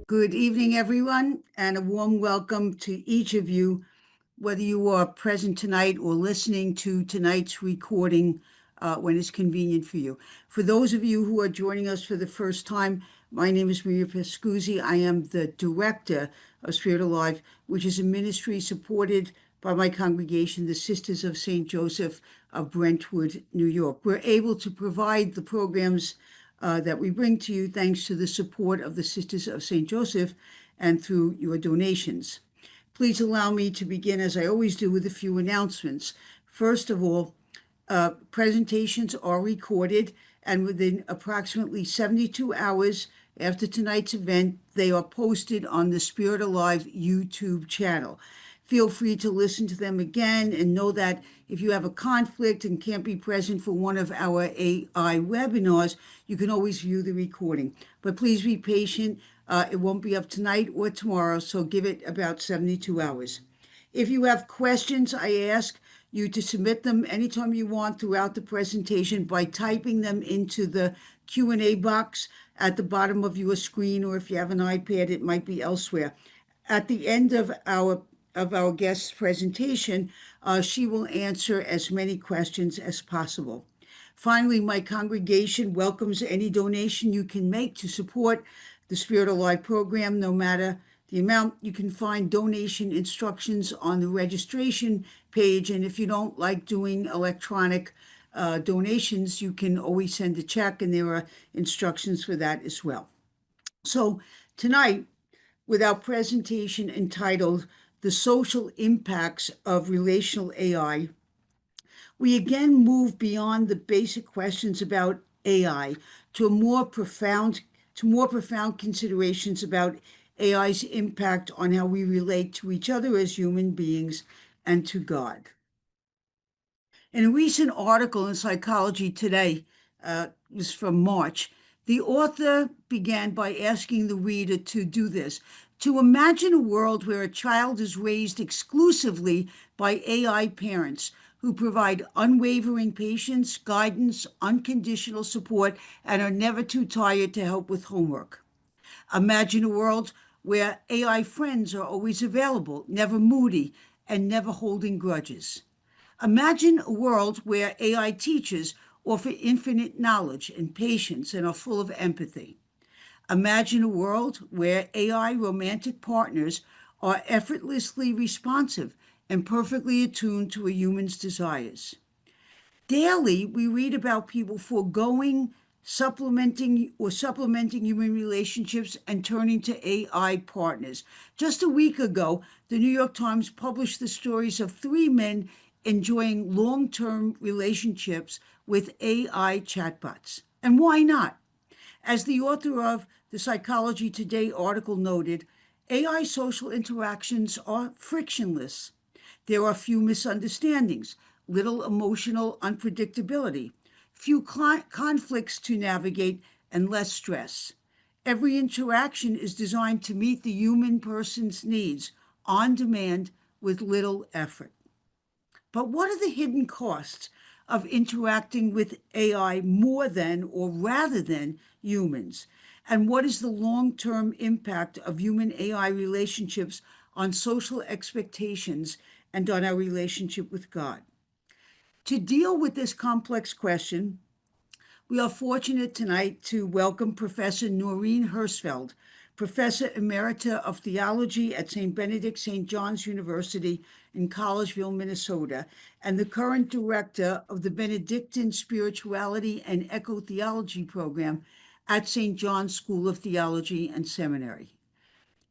Good evening, everyone, and a warm welcome to each of you, whether you are present tonight or listening to tonight's recording when it's convenient for you. For those of you who are joining us for the first time, my name is Maria Pescuzzi. I am the director of Spirit Alive, which is a ministry supported by my congregation, the Sisters of St. Joseph of Brentwood, New York. We're able to provide the programs that we bring to you thanks to the support of the Sisters of St. Joseph and through your donations. Please allow me to begin, as I always do, with a few announcements. First of all, presentations are recorded, and within approximately 72 hours after tonight's event, they are posted on the Spirit Alive YouTube channel. Feel free to listen to them again and know that if you have a conflict and can't be present for one of our AI webinars, you can always view the recording. But please be patient. It won't be up tonight or tomorrow, so give it about 72 hours. If you have questions, I ask you to submit them anytime you want throughout the presentation by typing them into the Q&A box at the bottom of your screen, or if you have an iPad, it might be elsewhere. At the end of our guest's presentation, she will answer as many questions as possible. Finally, my congregation welcomes any donation you can make to support the Spirit Alive program, no matter the amount. You can find donation instructions on the registration page, and if you don't like doing electronic donations, you can always send a check, and there are instructions for that as well. So tonight, with our presentation entitled The Social Impacts of Relational AI, we again move beyond the basic questions about AI to more profound considerations about AI's impact on how we relate to each other as human beings and to God. In a recent article in Psychology Today, was from March, the author began by asking the reader to do this: to imagine a world where a child is raised exclusively by AI parents who provide unwavering patience, guidance, unconditional support, and are never too tired to help with homework. Imagine a world where AI friends are always available, never moody, and never holding grudges. Imagine a world where AI teachers offer infinite knowledge and patience and are full of empathy. Imagine a world where AI romantic partners are effortlessly responsive and perfectly attuned to a human's desires. Daily, we read about people foregoing supplementing human relationships and turning to AI partners. Just a week ago, the New York Times published the stories of 3 men enjoying long-term relationships with AI chatbots. And why not? As the author of the Psychology Today article noted, AI social interactions are frictionless. There are few misunderstandings, little emotional unpredictability, few conflicts to navigate, and less stress. Every interaction is designed to meet the human person's needs on demand with little effort. But what are the hidden costs of interacting with AI more than or rather than humans? And what is the long-term impact of human-AI relationships on social expectations and on our relationship with God? To deal with this complex question, we are fortunate tonight to welcome Professor Noreen Herzfeld, Professor Emerita of Theology at St. Benedict St. John's University in Collegeville, Minnesota, and the current director of the Benedictine Spirituality and Eco-Theology program at St. John's School of Theology and Seminary.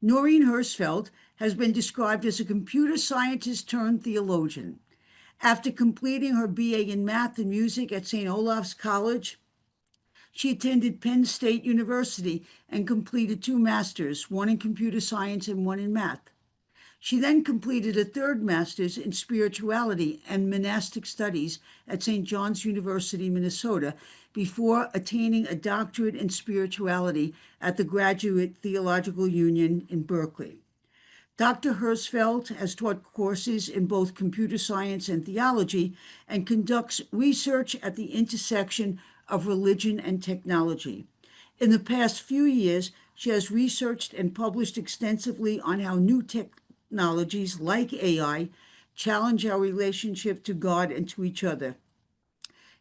Noreen Herzfeld has been described as a computer scientist turned theologian. After completing her BA in Math and Music at St. Olaf's College, she attended Penn State University and completed 2 masters, one in computer science and one in math. She then completed a 3rd master's in spirituality and monastic studies at St. John's University, Minnesota, before attaining a doctorate in spirituality at the Graduate Theological Union in Berkeley. Dr. Herzfeld has taught courses in both computer science and theology and conducts research at the intersection of religion and technology. In the past few years, She has researched and published extensively on how new technologies like AI challenge our relationship to God and to each other.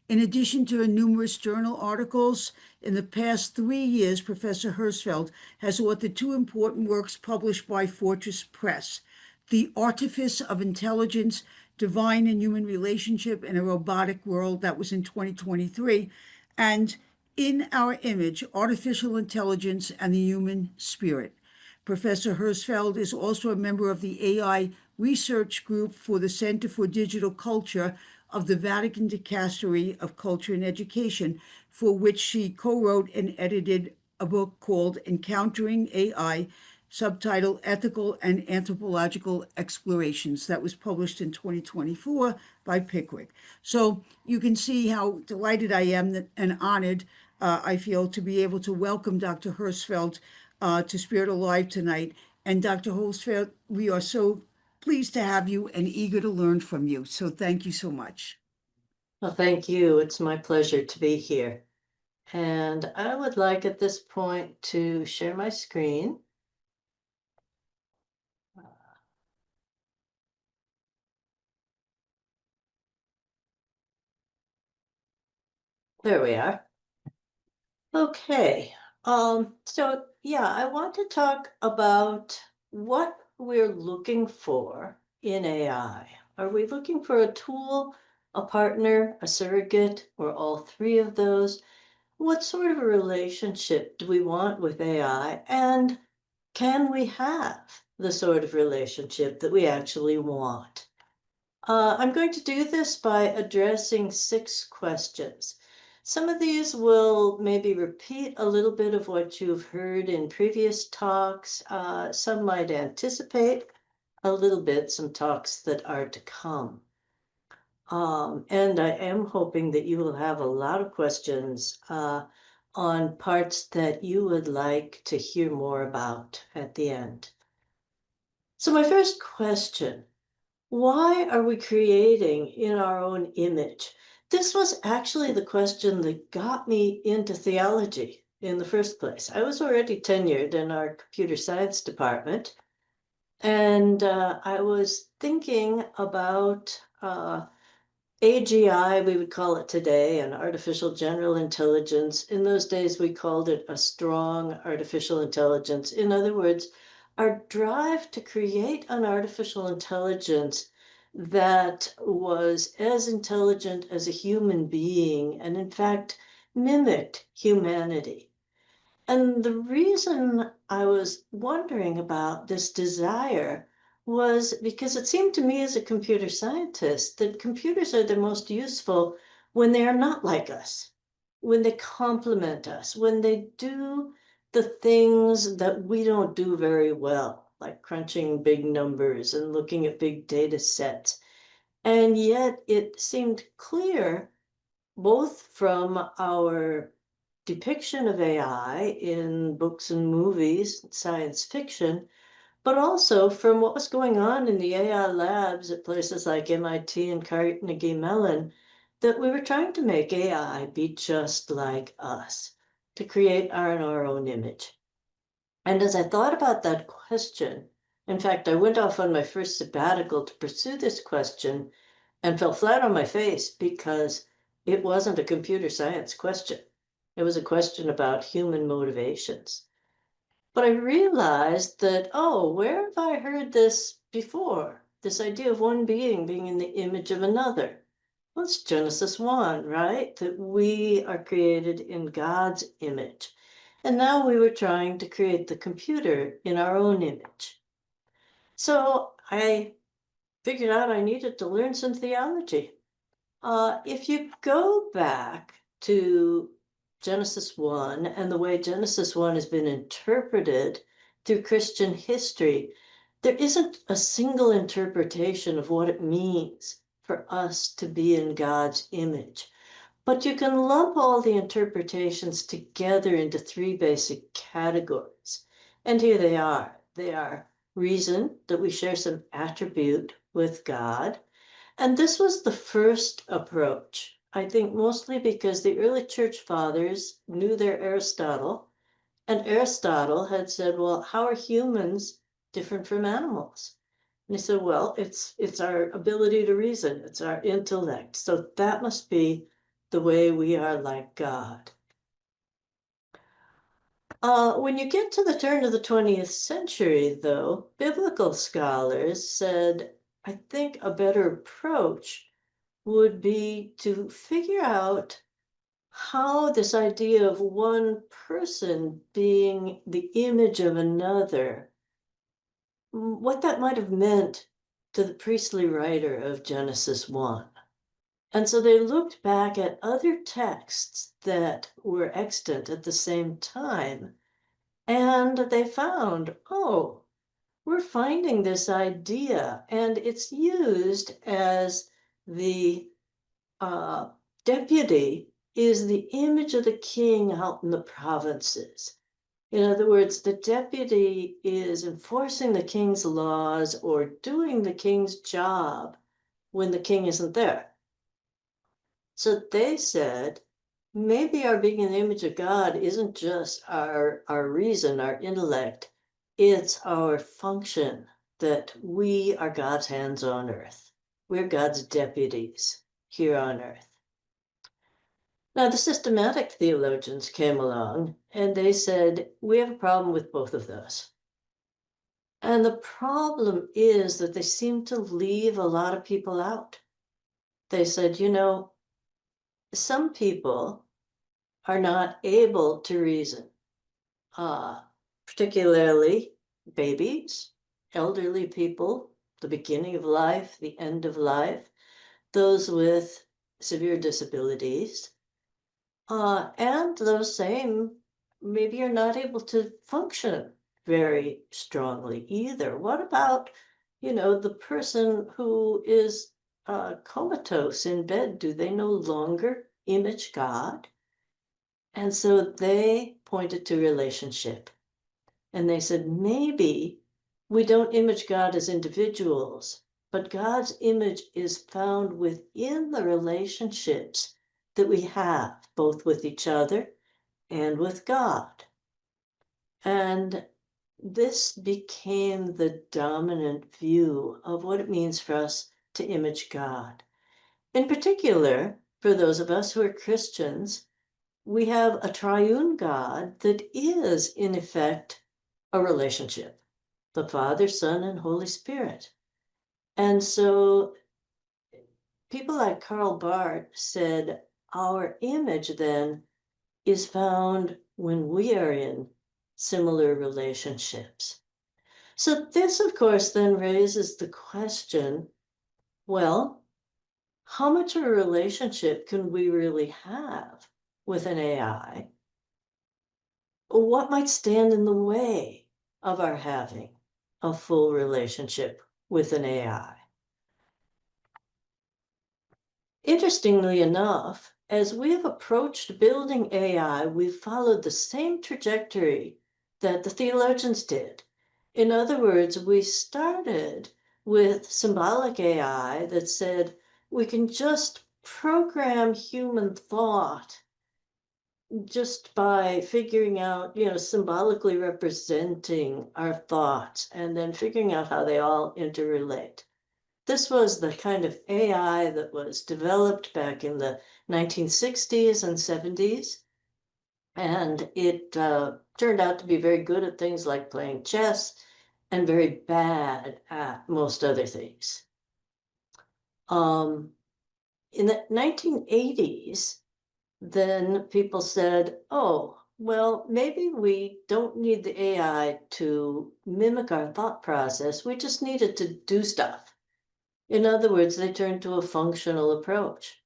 In addition to her numerous journal articles, in the past 3 years, Professor Herzfeld has authored two important works published by Fortress Press: The Artifice of Intelligence, Divine and Human Relationship in a Robotic World, that was in 2023, and In Our Image, Artificial Intelligence and the Human Spirit. Professor Herzfeld is also a member of the AI research group for the Center for Digital Culture of the Vatican Dicastery of Culture and Education, for which she co-wrote and edited a book called Encountering AI, subtitled Ethical and Anthropological Explorations, that was published in 2024 by Pickwick. So you can see how delighted I am and honored I feel to be able to welcome Dr. Herzfeld to Spirit Alive tonight. And Dr. Herzfeld, we are so pleased to have you and eager to learn from you. So thank you so much. Well, thank you. It's my pleasure to be here. And I would like at this point to share my screen. There we are. Okay. So yeah, I want to talk about what we're looking for in AI. Are we looking for a tool, a partner, a surrogate, or all three of those? What sort of a relationship do we want with AI? And can we have the sort of relationship that we actually want? I'm going to do this by addressing 6 questions. Some of these will maybe repeat a little bit of what you've heard in previous talks. Some might anticipate a little bit some talks that are to come. And I am hoping that you will have a lot of questions on parts that you would like to hear more about at the end. So my first question: why are we creating in our own image? This was actually the question that got me into theology in the first place. I was already tenured in our computer science department, and I was thinking about AGI, we would call it today, and artificial general intelligence. In those days, we called it a strong artificial intelligence. In other words, our drive to create an artificial intelligence that was as intelligent as a human being and, in fact, mimicked humanity. And the reason I was wondering about this desire was because it seemed to me as a computer scientist that computers are the most useful when they are not like us, when they complement us, when they do the things that we don't do very well, like crunching big numbers and looking at big data sets. And yet it seemed clear, both from our depiction of AI in books and movies, science fiction, but also from what was going on in the AI labs at places like MIT and Carnegie Mellon, that we were trying to make AI be just like us, to create our own image. And as I thought about that question, in fact, I went off on my first sabbatical to pursue this question and fell flat on my face because it wasn't a computer science question. It was a question about human motivations. But I realized that, oh, where have I heard this before? This idea of one being being in the image of another. Well, it's Genesis 1, right? That we are created in God's image. And now we were trying to create the computer in our own image. So I figured out I needed to learn some theology. If you go back to Genesis 1 and the way Genesis 1 has been interpreted through Christian history, there isn't a single interpretation of what it means for us to be in God's image. But you can lump all the interpretations together into 3 basic categories. And here they are. They are reason, that we share some attribute with God. And this was the first approach, I think, mostly because the early church fathers knew their Aristotle And Aristotle had said, well, how are humans different from animals? And he said, well, it's our ability to reason, it's our intellect. So that must be the way we are like God. When you get to the turn of the 20th century, though, biblical scholars said, I think a better approach would be to figure out how this idea of one person being the image of another, what that might have meant to the priestly writer of Genesis 1. And so they looked back at other texts that were extant at the same time, and they found, oh, we're finding this idea, and it's used as the deputy is the image of the king out in the provinces. In other words, the deputy is enforcing the king's laws or doing the king's job when the king isn't there. So they said, maybe our being in the image of God isn't just our reason, our intellect, it's our function, that we are God's hands on earth. We're God's deputies here on earth. Now, the systematic theologians came along and they said, we have a problem with both of those. And the problem is that they seem to leave a lot of people out. They said, some people are not able to reason, particularly babies, elderly people, the beginning of life, the end of life, those with severe disabilities, and those same maybe are not able to function very strongly either. What about, the person who is comatose in bed? Do they no longer image God? And so they pointed to relationship. And they said, maybe we don't image God as individuals, but God's image is found within the relationships that we have, both with each other and with God. And this became the dominant view of what it means for us to image God. In particular, for those of us who are Christians, we have a triune God that is, in effect, a relationship, the Father, Son, and Holy Spirit. And so people like Karl Barth said, our image then is found when we are in similar relationships. So this, of course, then raises the question, well, how much of a relationship can we really have with an AI? What might stand in the way of our having a full relationship with an AI? Interestingly enough, as we have approached building AI, we've followed the same trajectory that the theologians did. In other words, we started with symbolic AI that said we can just program human thought just by figuring out, symbolically representing our thoughts and then figuring out how they all interrelate. This was the kind of AI that was developed back in the 1960s and 70s. And it turned out to be very good at things like playing chess and very bad at most other things. In the 1980s, then people said, oh, well, maybe we don't need the AI to mimic our thought process. We just need it to do stuff. In other words, they turned to a functional approach,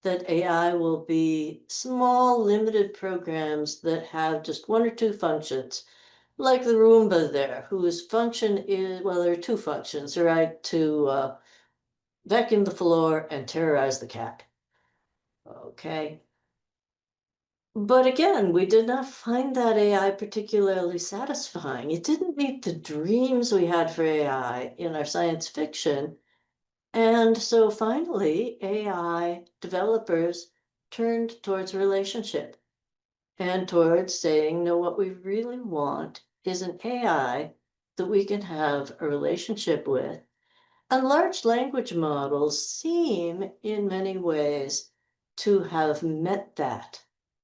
that AI will be small, limited programs that have just one or two functions, like the Roomba there, whose function is, well, there are two functions, right? To vacuum the floor and terrorize the cat. Okay. But again, we did not find that AI particularly satisfying. It didn't meet the dreams we had for AI in our science fiction. And so finally, AI developers turned towards relationship. and towards saying, no, what we really want is an AI that we can have a relationship with. And large language models seem, in many ways, to have met that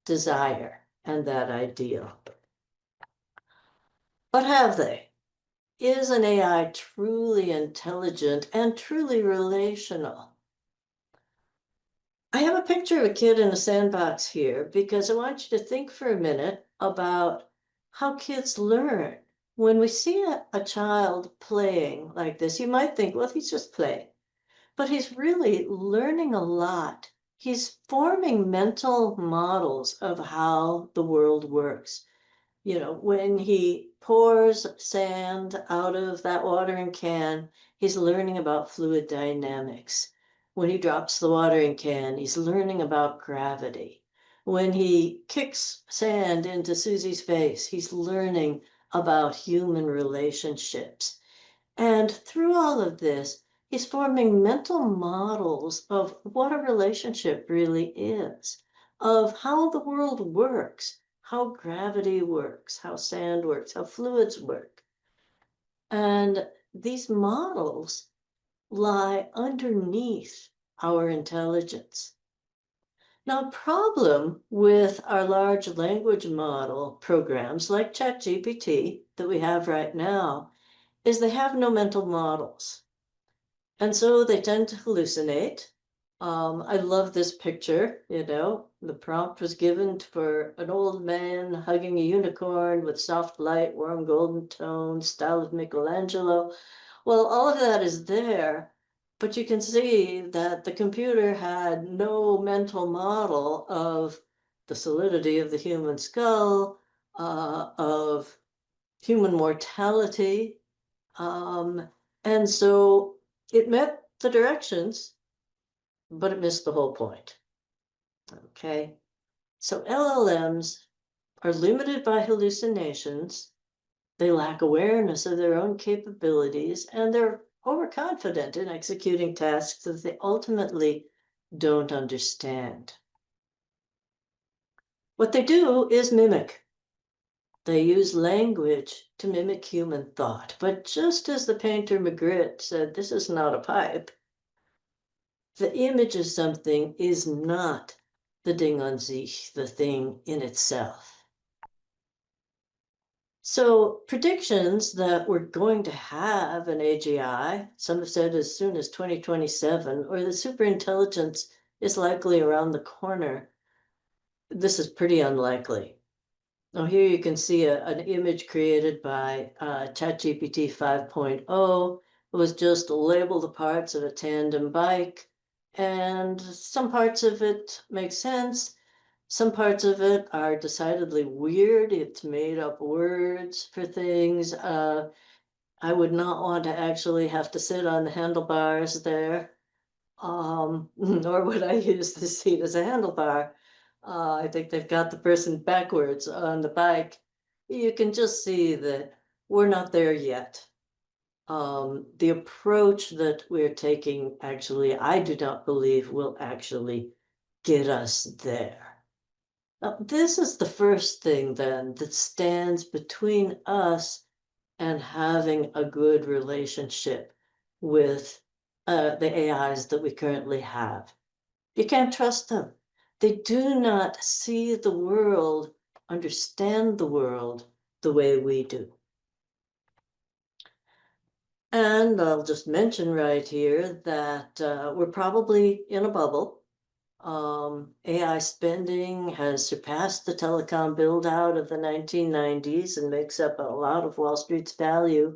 desire and that ideal. But have they? Is an AI truly intelligent and truly relational? I have a picture of a kid in a sandbox here because I want you to think for a minute about how kids learn. When we see a child playing like this, you might think, well, he's just playing. But he's really learning a lot. He's forming mental models of how the world works. You know, when he pours sand out of that watering can, he's learning about fluid dynamics. When he drops the watering can, he's learning about gravity. When he kicks sand into Susie's face, he's learning about human relationships. And through all of this, he's forming mental models of what a relationship really is, of how the world works, how gravity works, how sand works, how fluids work. And these models lie underneath our intelligence. Now, problem with our large language model programs like ChatGPT that we have right now is they have no mental models. And so they tend to hallucinate. I love this picture, you know, the prompt was given for an old man hugging a unicorn with soft light, warm golden tones, style of Michelangelo. Well, all of that is there, but you can see that the computer had no mental model of the solidity of the human skull, of human mortality. And so it met the directions, but it missed the whole point. Okay. So LLMs are limited by hallucinations. They lack awareness of their own capabilities, and they're overconfident in executing tasks that they ultimately don't understand. What they do is mimic. They use language to mimic human thought. But just as the painter Magritte said, this is not a pipe, the image of something is not the Ding an sich, the thing in itself. So predictions that we're going to have an AGI, some have said as soon as 2027, or that superintelligence is likely around the corner, this is pretty unlikely. Now here you can see an image created by ChatGPT 5.0. It was just label the parts of a tandem bike, and some parts of it make sense. Some parts of it are decidedly weird. It's made up words for things. I would not want to actually have to sit on the handlebars there. Nor would I use the seat as a handlebar. I think they've got the person backwards on the bike. You can just see that we're not there yet. The approach that we're taking, actually, I do not believe will actually get us there. Now, this is the first thing then that stands between us and having a good relationship with the AIs that we currently have. You can't trust them. They do not see the world, understand the world the way we do. And I'll just mention right here that we're probably in a bubble. AI spending has surpassed the telecom build out of the 1990s and makes up a lot of Wall Street's value,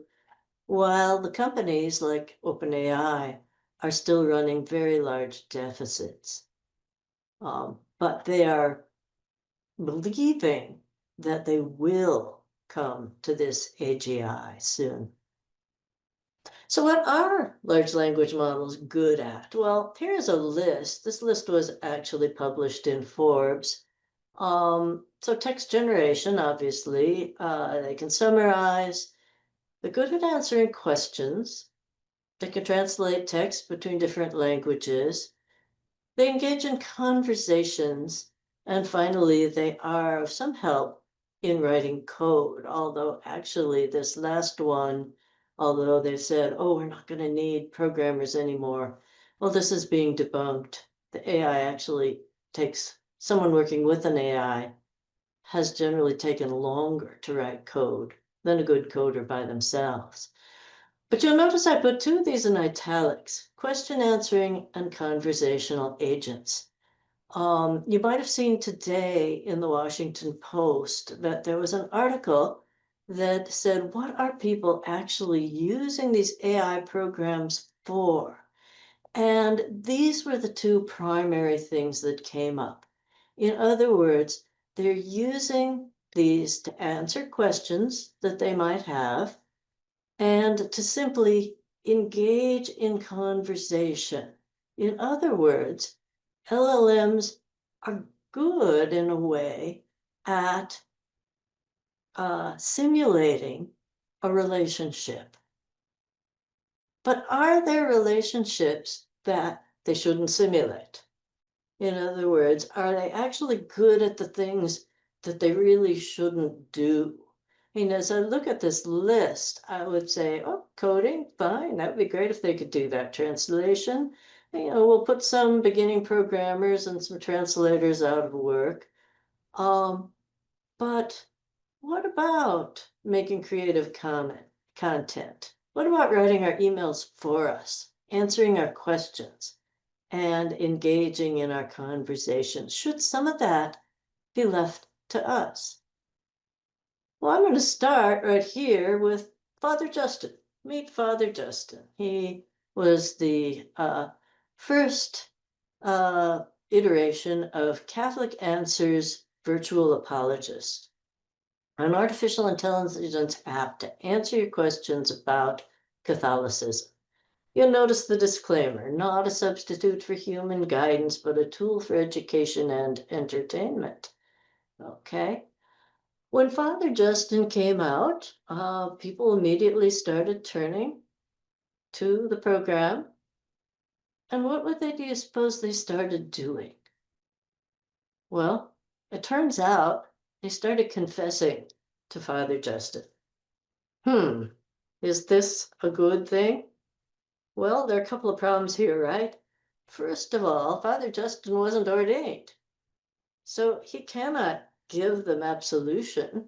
while the companies like OpenAI are still running very large deficits. But they are believing that they will come to this AGI soon. So what are large language models good at? Well, here's a list. This list was actually published in Forbes. So text generation, obviously, they can summarize. They're good at answering questions. They can translate text between different languages. They engage in conversations, And finally, they are of some help in writing code, although actually this last one, although they said, oh, we're not going to need programmers anymore. Well, this is being debunked. The AI actually takes, someone working with an AI has generally taken longer to write code than a good coder by themselves. But you'll notice I put two of these in italics: question answering and conversational agents. You might have seen today in the Washington Post that there was an article that said, what are people actually using these AI programs for? And these were the two primary things that came up. In other words, they're using these to answer questions that they might have and to simply engage in conversation. In other words, LLMs are good in a way at simulating a relationship. But are there relationships that they shouldn't simulate? In other words, are they actually good at the things that they really shouldn't do? And as I look at this list, I would say, oh, coding, fine. That would be great if they could do that. Translation, we'll put some beginning programmers and some translators out of work. But what about making creative content? What about writing our emails for us, answering our questions, and engaging in our conversations? Should some of that be left to us? Well, I'm going to start right here with Father Justin. Meet Father Justin. He was the first iteration of Catholic Answers Virtual Apologist, an artificial intelligence app to answer your questions about Catholicism. You'll notice the disclaimer: not a substitute for human guidance, but a tool for education and entertainment. Okay. When Father Justin came out, people immediately started turning to the program. And what do you suppose they started doing? Well, it turns out they started confessing to Father Justin. Is this a good thing? Well, there are a couple of problems here, right? First of all, Father Justin wasn't ordained, so he cannot give them absolution,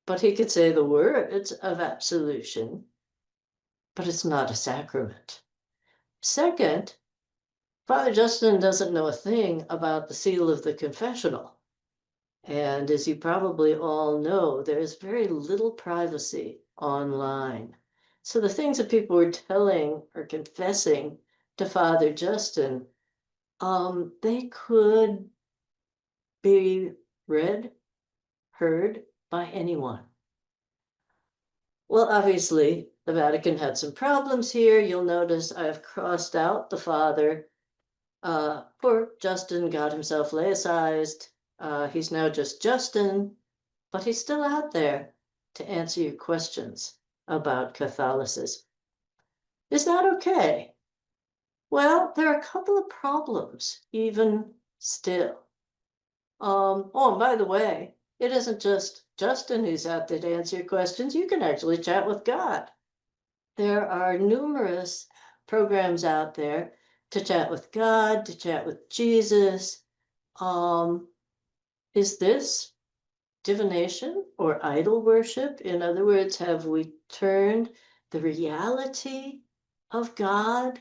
but he could say the words of absolution, but it's not a sacrament. Second, Father Justin doesn't know a thing about the seal of the confessional. And as you probably all know, there's very little privacy online. So the things that people were telling or confessing to Father Justin, they could be read, heard by anyone. Well, obviously, the Vatican had some problems here. You'll notice I've crossed out the father. Poor Justin got himself laicized. He's now just Justin, but he's still out there to answer your questions about Catholicism. Is that okay? Well, there are a couple of problems, even still. Oh, and by the way, it isn't just Justin who's out there to answer your questions. You can actually chat with God. There are numerous programs out there to chat with God, to chat with Jesus. Is this divination or idol worship? In other words, have we turned the reality of God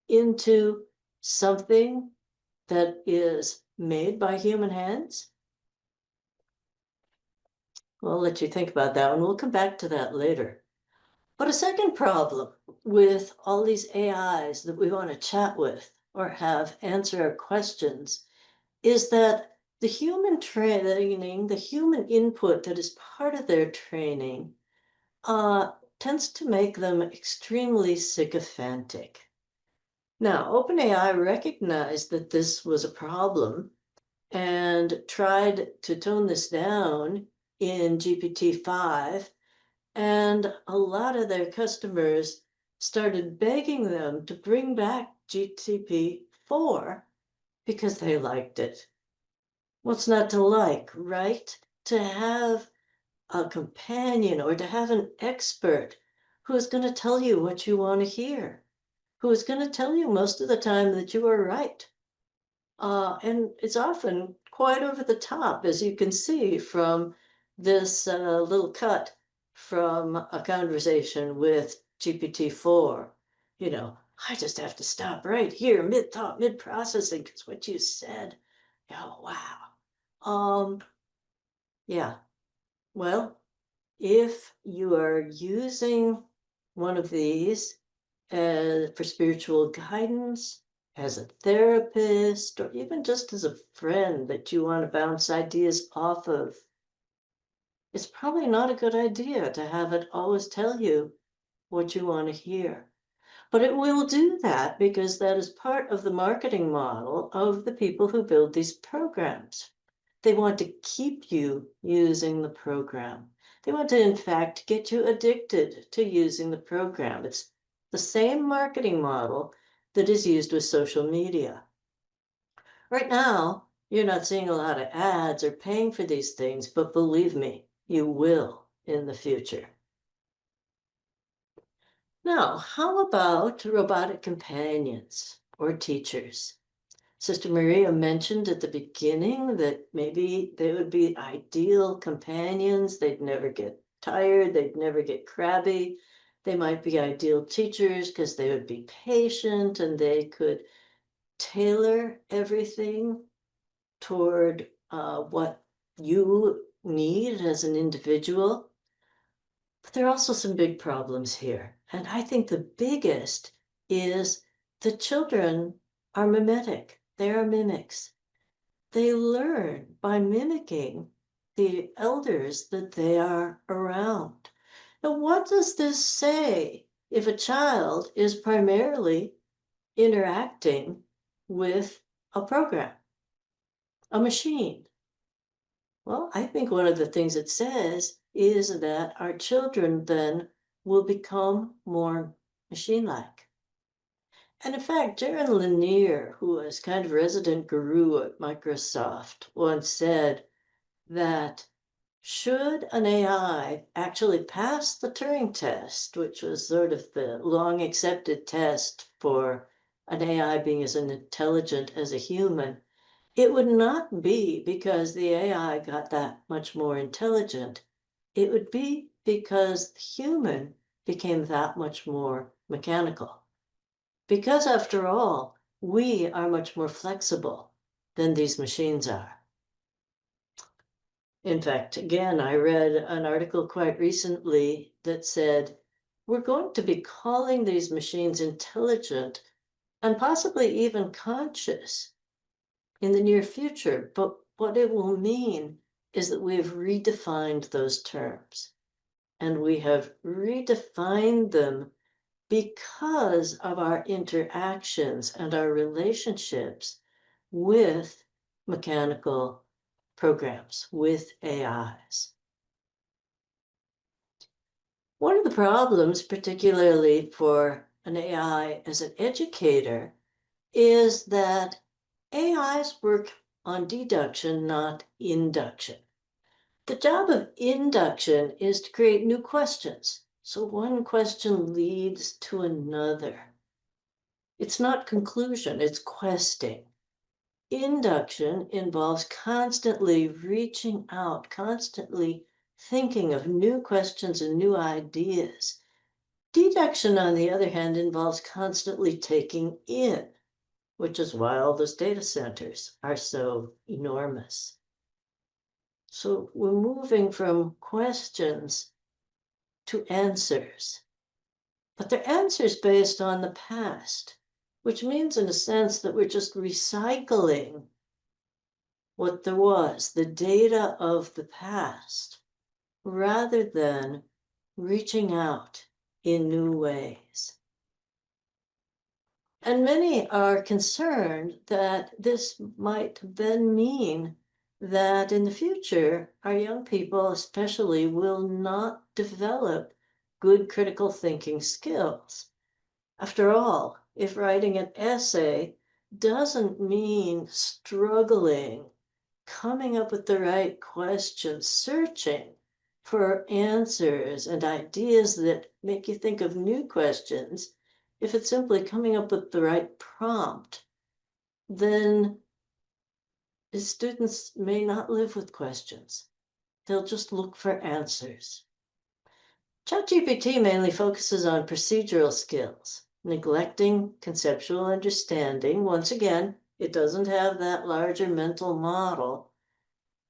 into something that is made by human hands? Well, I'll let you think about that one. We'll come back to that later. But a second problem with all these AIs that we want to chat with or have answer our questions is that the human training, the human input that is part of their training, tends to make them extremely sycophantic. Now, OpenAI recognized that this was a problem and tried to tone this down in GPT-5, and a lot of their customers started begging them to bring back GPT-4 because they liked it. What's not to like, right? To have a companion or to have an expert who is going to tell you what you want to hear, who is going to tell you most of the time that you are right. And it's often quite over the top, as you can see from this little cut from a conversation with GPT-4. You know, I just have to stop right here, mid-thought, mid-processing, because what you said, oh, wow. Yeah, well, if you are using one of these for spiritual guidance, as a therapist, or even just as a friend that you want to bounce ideas off of, it's probably not a good idea to have it always tell you what you want to hear. But it will do that because that is part of the marketing model of the people who build these programs. They want to keep you using the program. They want to, in fact, get you addicted to using the program. It's the same marketing model that is used with social media. Right now, you're not seeing a lot of ads or paying for these things, but believe me, you will in the future. Now, how about robotic companions or teachers? Sister Maria mentioned at the beginning that maybe they would be ideal companions. They'd never get tired. They'd never get crabby. They might be ideal teachers because they would be patient and they could tailor everything toward what you need as an individual. But there are also some big problems here. And I think the biggest is the children are mimetic. They are mimics. They learn by mimicking the elders that they are around. Now, what does this say if a child is primarily interacting with a program, a machine? Well, I think one of the things it says is that our children then will become more machine-like. And in fact, Jaron Lanier, who was kind of resident guru at Microsoft, once said that should an AI actually pass the Turing test, which was sort of the long accepted test for an AI being as intelligent as a human, it would not be because the AI got that much more intelligent. It would be because the human became that much more mechanical. Because after all, we are much more flexible than these machines are. In fact, again, I read an article quite recently that said, we're going to be calling these machines intelligent and possibly even conscious in the near future. But what it will mean is that we have redefined those terms. And we have redefined them because of our interactions and our relationships with mechanical programs, with AIs. One of the problems, particularly for an AI as an educator, is that AIs work on deduction, not induction. The job of induction is to create new questions. So one question leads to another. It's not conclusion, it's questing. Induction involves constantly reaching out, constantly thinking of new questions and new ideas. Deduction, on the other hand, involves constantly taking in, which is why all those data centers are so enormous. So we're moving from questions to answers, but they're answers based on the past, which means in a sense that we're just recycling what there was, the data of the past, rather than reaching out in new ways. And many are concerned that this might then mean that in the future, our young people especially will not develop good critical thinking skills. After all, if writing an essay doesn't mean struggling coming up with the right questions, searching for answers and ideas that make you think of new questions, if it's simply coming up with the right prompt, then the students may not live with questions. They'll just look for answers. ChatGPT mainly focuses on procedural skills, neglecting conceptual understanding. Once again, it doesn't have that larger mental model.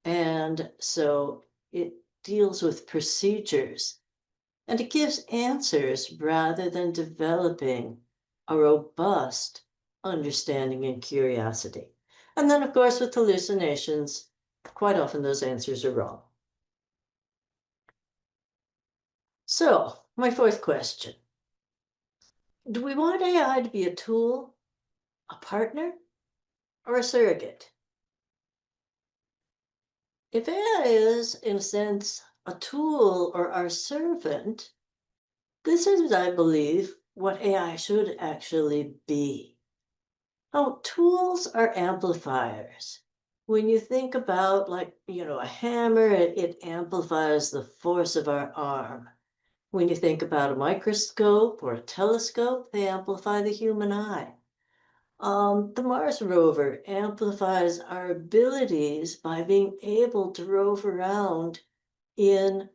And so it deals with procedures and it gives answers rather than developing a robust understanding and curiosity. And then, of course, with hallucinations, quite often those answers are wrong. So, my fourth question. Do we want AI to be a tool, a partner, or a surrogate? If AI is, in a sense, a tool or our servant, this is, I believe, what AI should actually be. Now, tools are amplifiers. When you think about, like, a hammer, it amplifies the force of our arm. When you think about a microscope or a telescope, they amplify the human eye. The Mars rover amplifies our abilities by being able to rove around in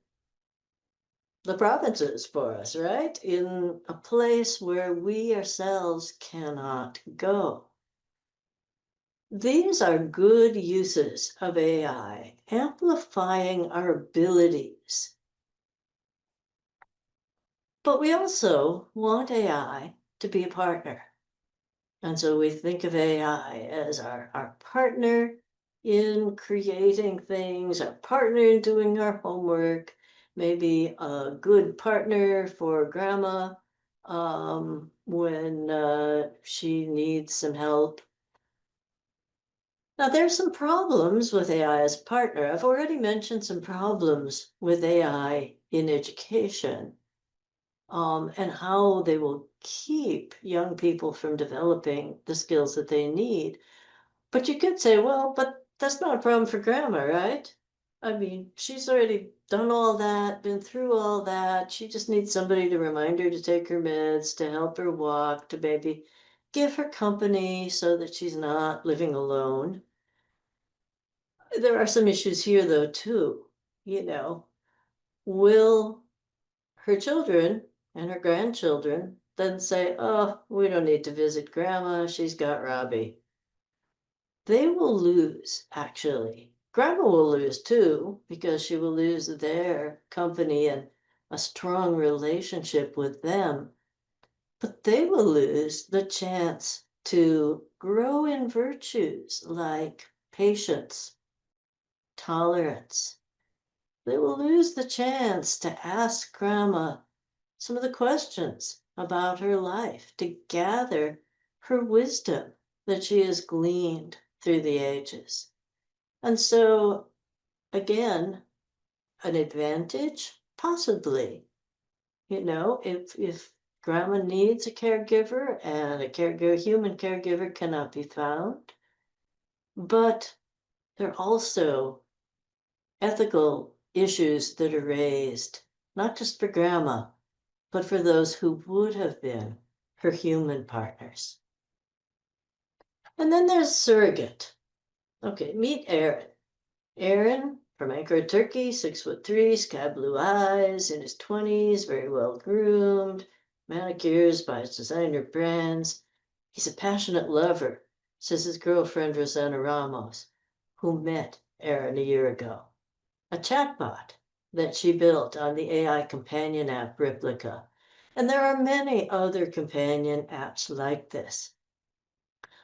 the provinces for us, right? In a place where we ourselves cannot go. These are good uses of AI, amplifying our abilities. But we also want AI to be a partner. And so we think of AI as our partner in creating things, our partner in doing our homework, maybe a good partner for grandma when she needs some help. Now, there's some problems with AI as a partner. I've already mentioned some problems with AI in education. And how they will keep young people from developing the skills that they need. But you could say, well, but that's not a problem for grandma, right? I mean, she's already done all that, been through all that. She just needs somebody to remind her to take her meds, to help her walk, to maybe give her company so that she's not living alone. There are some issues here, though, too. Will her children and her grandchildren then say, oh, we don't need to visit grandma, she's got Robbie? They will lose, actually. Grandma will lose too, because she will lose their company and a strong relationship with them. But they will lose the chance to grow in virtues like patience, tolerance. They will lose the chance to ask grandma some of the questions about her life, to gather her wisdom that she has gleaned through the ages. And so, again, an advantage? Possibly. If grandma needs a caregiver and a human caregiver cannot be found, but there are also ethical issues that are raised, not just for grandma, but for those who would have been her human partners. And then there's surrogate. Okay, meet Aaron. Aaron from Ankara, Turkey, 6'3", sky blue eyes, in his 20s, very well groomed, manicures by his designer brands. He's a passionate lover, says his girlfriend Rosanna Ramos, who met Aaron a year ago. A chatbot that she built on the AI companion app Replica. And there are many other companion apps like this.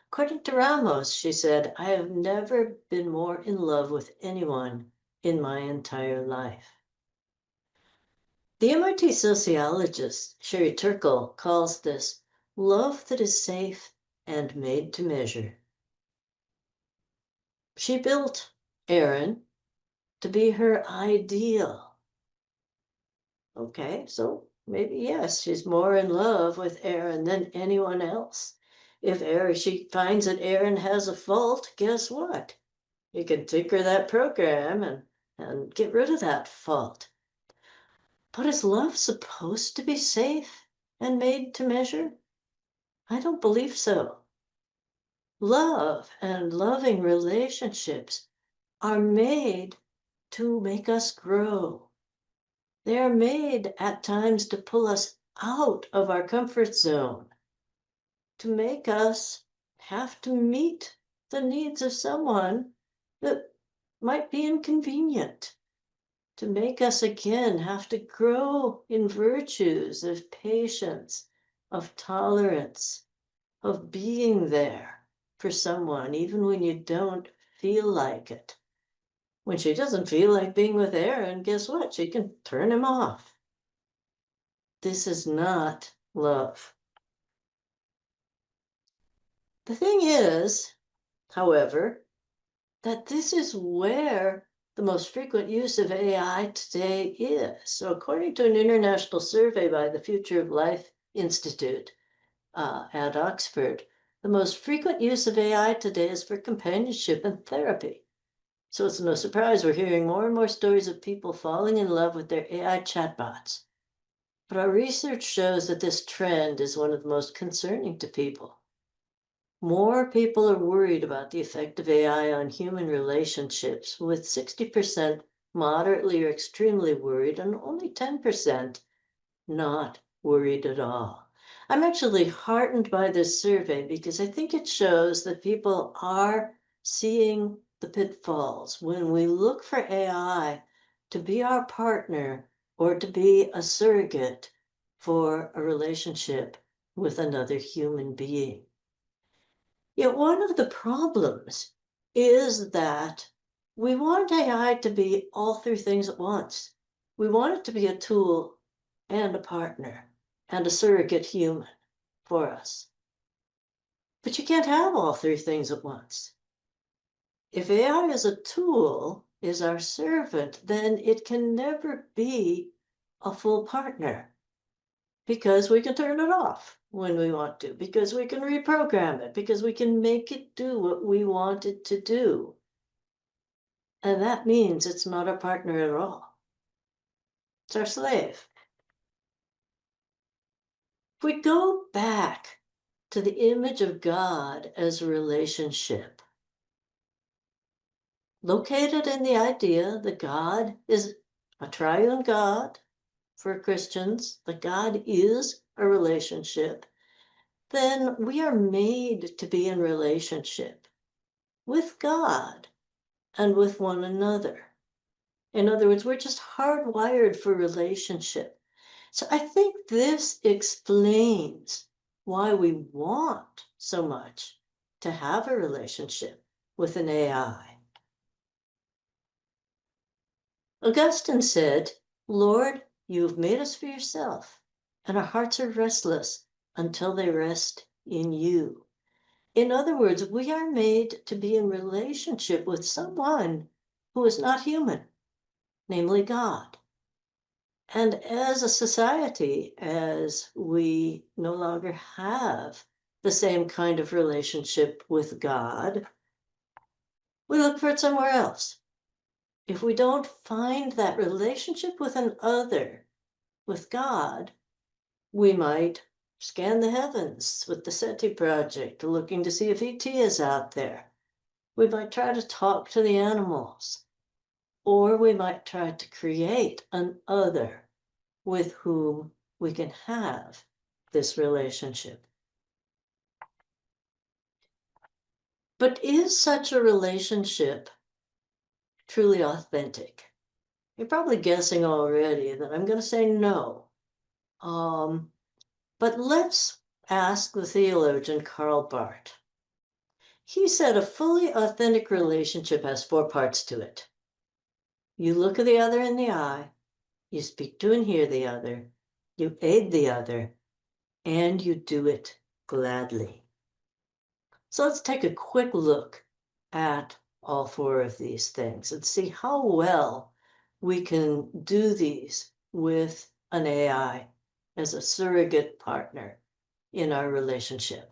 According to Ramos, she said, I have never been more in love with anyone in my entire life. The MIT sociologist Sherry Turkle calls this love that is safe and made to measure. She built Aaron to be her ideal. Okay, so maybe, yes, she's more in love with Aaron than anyone else. If she finds that Aaron has a fault, guess what? You can tinker that program and get rid of that fault. But is love supposed to be safe and made to measure? I don't believe so. Love and loving relationships are made to make us grow. They are made at times to pull us out of our comfort zone, to make us have to meet the needs of someone that might be inconvenient, to make us again have to grow in virtues of patience, of tolerance, of being there for someone, even when you don't feel like it. When she doesn't feel like being with Aaron, guess what? She can turn him off. This is not love. The thing is, however, that this is where the most frequent use of AI today is. So according to an international survey by the Future of Life Institute at Oxford, the most frequent use of AI today is for companionship and therapy. So it's no surprise we're hearing more and more stories of people falling in love with their AI chatbots. But our research shows that this trend is one of the most concerning to people. More people are worried about the effect of AI on human relationships, with 60% moderately or extremely worried and only 10% not worried at all. I'm actually heartened by this survey because I think it shows that people are seeing the pitfalls when we look for AI to be our partner or to be a surrogate for a relationship with another human being. Yet one of the problems is that we want AI to be all three things at once. We want it to be a tool and a partner and a surrogate human for us. But you can't have all three things at once. If AI is a tool, is our servant, then it can never be a full partner, because we can turn it off when we want to, because we can reprogram it, because we can make it do what we want it to do. And that means it's not our partner at all. It's our slave. If we go back to the image of God as a relationship, located in the idea that God is a triune God for Christians, that God is a relationship, then we are made to be in relationship with God and with one another. In other words, we're just hardwired for relationship. So I think this explains why we want so much to have a relationship with an AI. Augustine said, "Lord, you have made us for yourself, and our hearts are restless until they rest in you." In other words, we are made to be in relationship with someone who is not human, namely God. And as a society, as we no longer have the same kind of relationship with God, we look for it somewhere else. If we don't find that relationship with an other, with God, we might scan the heavens with the SETI project, looking to see if ET is out there. We might try to talk to the animals, or we might try to create an other with whom we can have this relationship. But is such a relationship truly authentic? You're probably guessing already that I'm going to say no. But let's ask the theologian Karl Barth. He said a fully authentic relationship has four parts to it. You look at the other in the eye, you speak to and hear the other, you aid the other, and you do it gladly. So let's take a quick look at all four of these things and see how well we can do these with an AI as a surrogate partner in our relationship.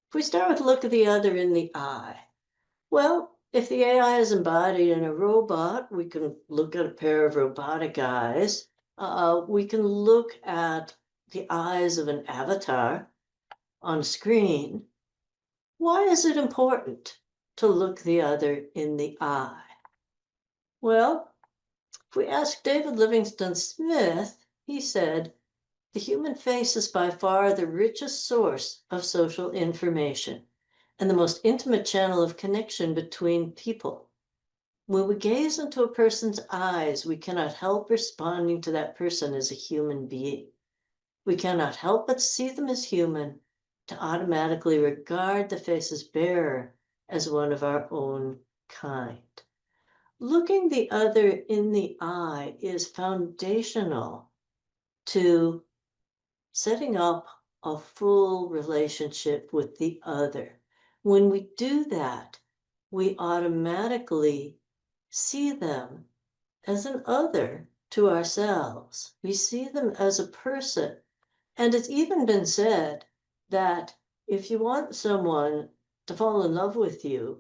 If we start with look at the other in the eye, well, If the AI is embodied in a robot, we can look at a pair of robotic eyes. We can look at the eyes of an avatar on a screen. Why is it important to look the other in the eye? Well, if we ask David Livingstone Smith, he said, the human face is by far the richest source of social information and the most intimate channel of connection between people. When we gaze into a person's eyes, we cannot help responding to that person as a human being. We cannot help but see them as human, to automatically regard the face's bearer as one of our own kind. Looking the other in the eye is foundational to setting up a full relationship with the other. When we do that, we automatically see them as an other to ourselves. We see them as a person. And it's even been said that if you want someone to fall in love with you,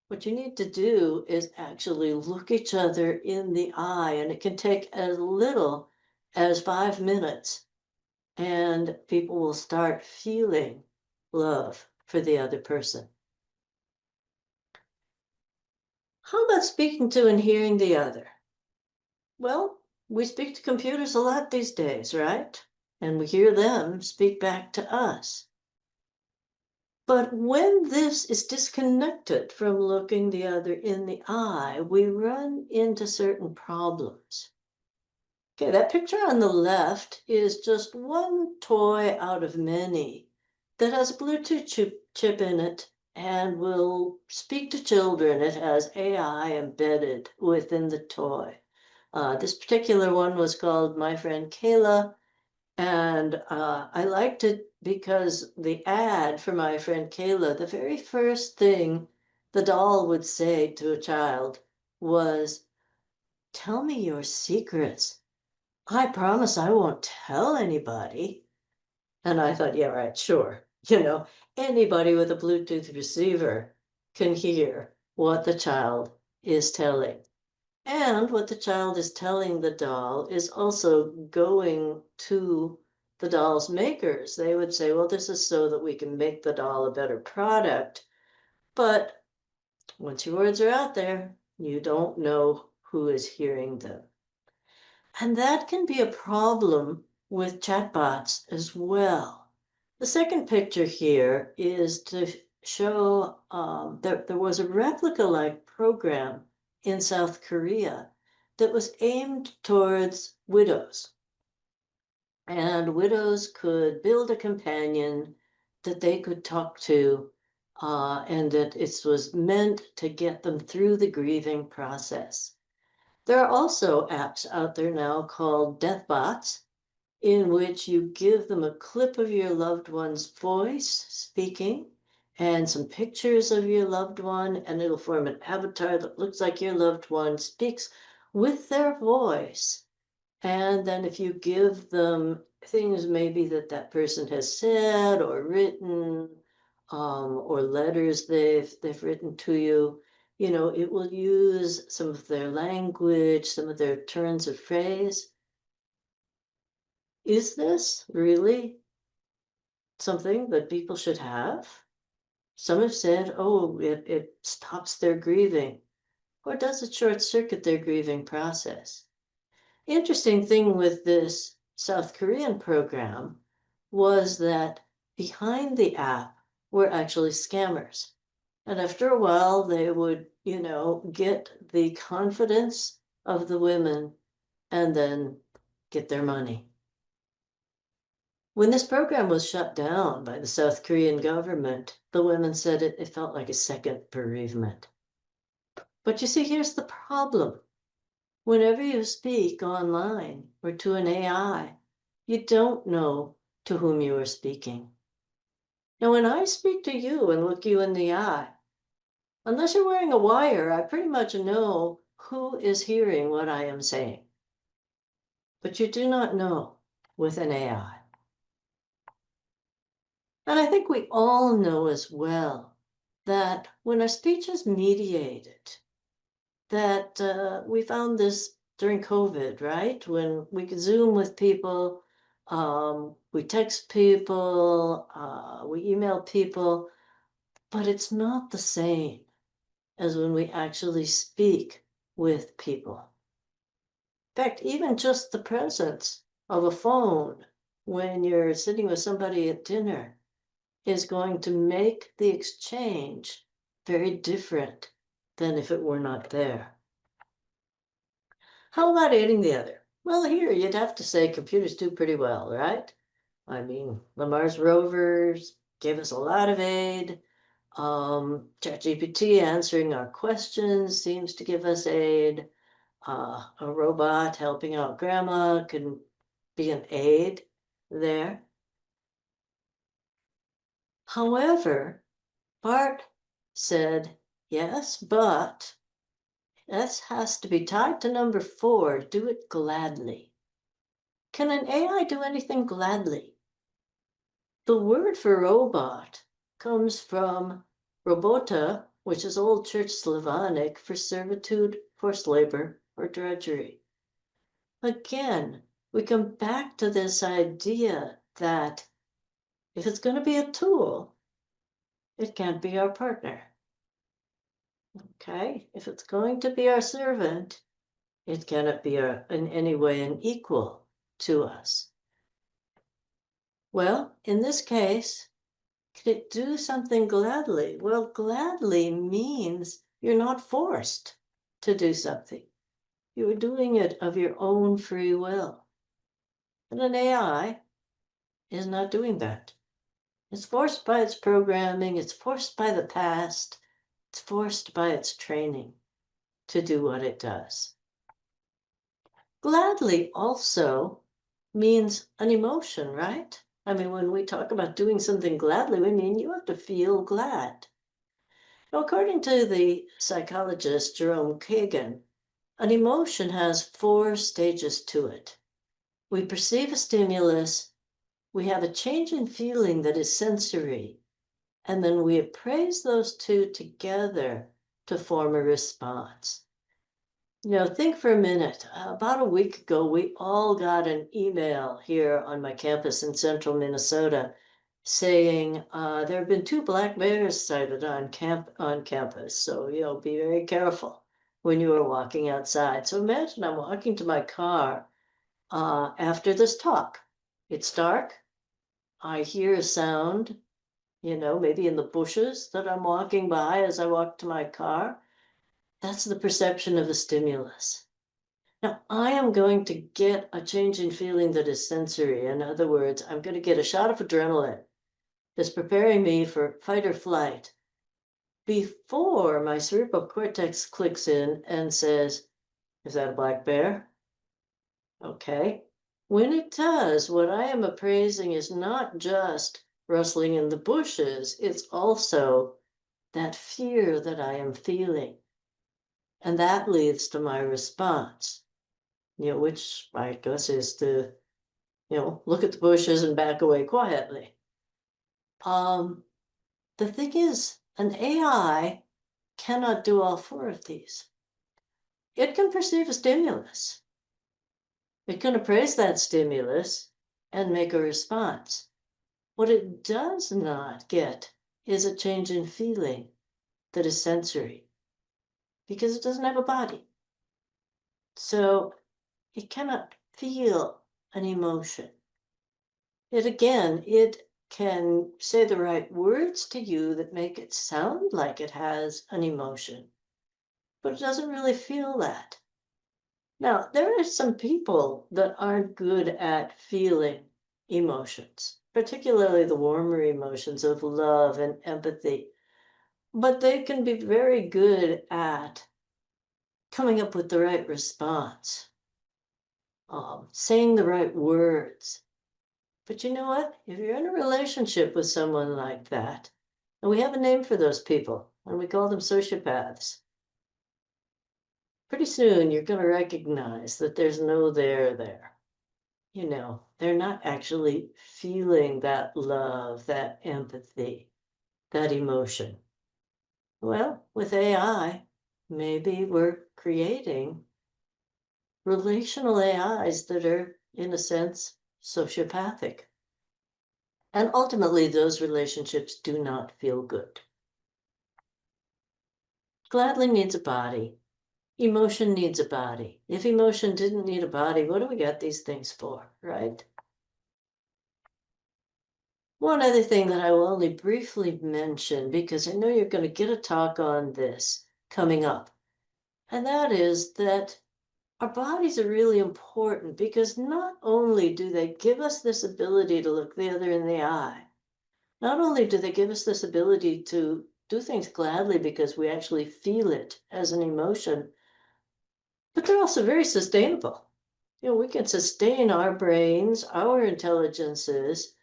what you need to do is actually look each other in the eye, and it can take as little as 5 minutes, and people will start feeling love for the other person. How about speaking to and hearing the other? Well, we speak to computers a lot these days, right? And we hear them speak back to us. But when this is disconnected from looking the other in the eye, we run into certain problems. Okay, that picture on the left is just one toy out of many that has a Bluetooth chip in it and will speak to children. It has AI embedded within the toy. This particular one was called My Friend Kayla, and I liked it because the ad for My Friend Kayla, the very first thing the doll would say to a child was, "Tell me your secrets. I promise I won't tell anybody." And I thought, yeah, right, sure. Anybody with a Bluetooth receiver can hear what the child is telling. And what the child is telling the doll is also going to the doll's makers. They would say, well, this is so that we can make the doll a better product. But once your words are out there, you don't know who is hearing them. And that can be a problem with chatbots as well. The second picture here is to show that there was a replica-like program in South Korea that was aimed towards widows. And widows could build a companion that they could talk to, and that it was meant to get them through the grieving process. There are also apps out there now called deathbots, in which you give them a clip of your loved one's voice speaking and some pictures of your loved one, and it'll form an avatar that looks like your loved one speaks with their voice. And then if you give them things maybe that person has said or written, or letters they've written to you, it will use some of their language, some of their turns of phrase. Is this really something that people should have? Some have said, oh, it stops their grieving, or does it short circuit their grieving process? The interesting thing with this South Korean program was that behind the app were actually scammers. And after a while, they would, get the confidence of the women and then get their money. When this program was shut down by the South Korean government, the women said it felt like a second bereavement. But you see, here's the problem. Whenever you speak online or to an AI, you don't know to whom you are speaking. Now, when I speak to you and look you in the eye, unless you're wearing a wire, I pretty much know who is hearing what I am saying. But you do not know with an AI. And I think we all know as well that when our speech is mediated, that we found this during COVID, right? When we could Zoom with people, we text people, we email people, but it's not the same as when we actually speak with people. In fact, even just the presence of a phone when you're sitting with somebody at dinner is going to make the exchange very different than if it were not there. How about aiding the other? Well, here you'd have to say computers do pretty well, right? I mean, the Mars rovers gave us a lot of aid. ChatGPT answering our questions seems to give us aid. A robot helping out grandma can be an aid there. However, Bart said, yes, but this has to be tied to number 4, do it gladly. Can an AI do anything gladly? The word for robot comes from robota, which is Old Church Slavonic for servitude, forced labor, or drudgery. Again, we come back to this idea that if it's going to be a tool, it can't be our partner. Okay, if it's going to be our servant, it cannot be in any way an equal to us. Well, in this case, can it do something gladly? Well, gladly means you're not forced to do something. You are doing it of your own free will. And an AI is not doing that. It's forced by its programming, it's forced by the past, it's forced by its training to do what it does. Gladly also means an emotion, right? I mean, when we talk about doing something gladly, we mean you have to feel glad. Now, according to the psychologist Jerome Kagan, an emotion has 4 stages to it. We perceive a stimulus, we have a change in feeling that is sensory, and then we appraise those 2 together to form a response. Think for a minute. About a week ago, we all got an email here on my campus in central Minnesota saying there have been 2 black bears sighted on campus. So, be very careful when you are walking outside. So imagine I'm walking to my car after this talk. It's dark. I hear a sound, maybe in the bushes that I'm walking by as I walk to my car. That's the perception of a stimulus. Now, I am going to get a change in feeling that is sensory. In other words, I'm going to get a shot of adrenaline that's preparing me for fight or flight before my cerebral cortex clicks in and says, is that a black bear? Okay. When it does, what I am appraising is not just rustling in the bushes, it's also that fear that I am feeling. And that leads to my response, which I guess is to, look at the bushes and back away quietly. The thing is, an AI cannot do all 4 of these. It can perceive a stimulus. It can appraise that stimulus and make a response. What it does not get is a change in feeling that is sensory, because it doesn't have a body. So it cannot feel an emotion. It can say the right words to you that make it sound like it has an emotion, but it doesn't really feel that. Now, there are some people that aren't good at feeling emotions, particularly the warmer emotions of love and empathy, but they can be very good at coming up with the right response, saying the right words. But you know what? If you're in a relationship with someone like that, and we have a name for those people, and we call them sociopaths, pretty soon you're going to recognize that there's no there. They're not actually feeling that love, that empathy, that emotion. Well, with AI, maybe we're creating relational AIs that are, in a sense, sociopathic. And ultimately, those relationships do not feel good. Gladly needs a body. Emotion needs a body. If emotion didn't need a body, what do we got these things for, right? One other thing that I will only briefly mention, because I know you're going to get a talk on this coming up, and that is that our bodies are really important because not only do they give us this ability to look the other in the eye, not only do they give us this ability to do things gladly because we actually feel it as an emotion, but they're also very sustainable. We can sustain our brains, our intelligences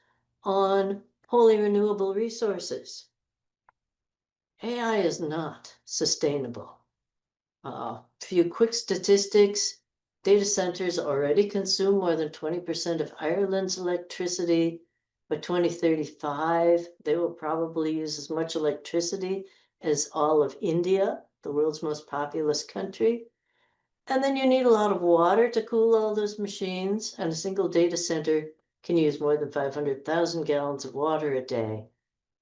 on wholly renewable resources. AI is not sustainable. A few quick statistics. Data centers already consume more than 20% of Ireland's electricity. By 2035, they will probably use as much electricity as all of India, the world's most populous country. And then you need a lot of water to cool all those machines, and a single data center can use more than 500,000 gallons of water a day,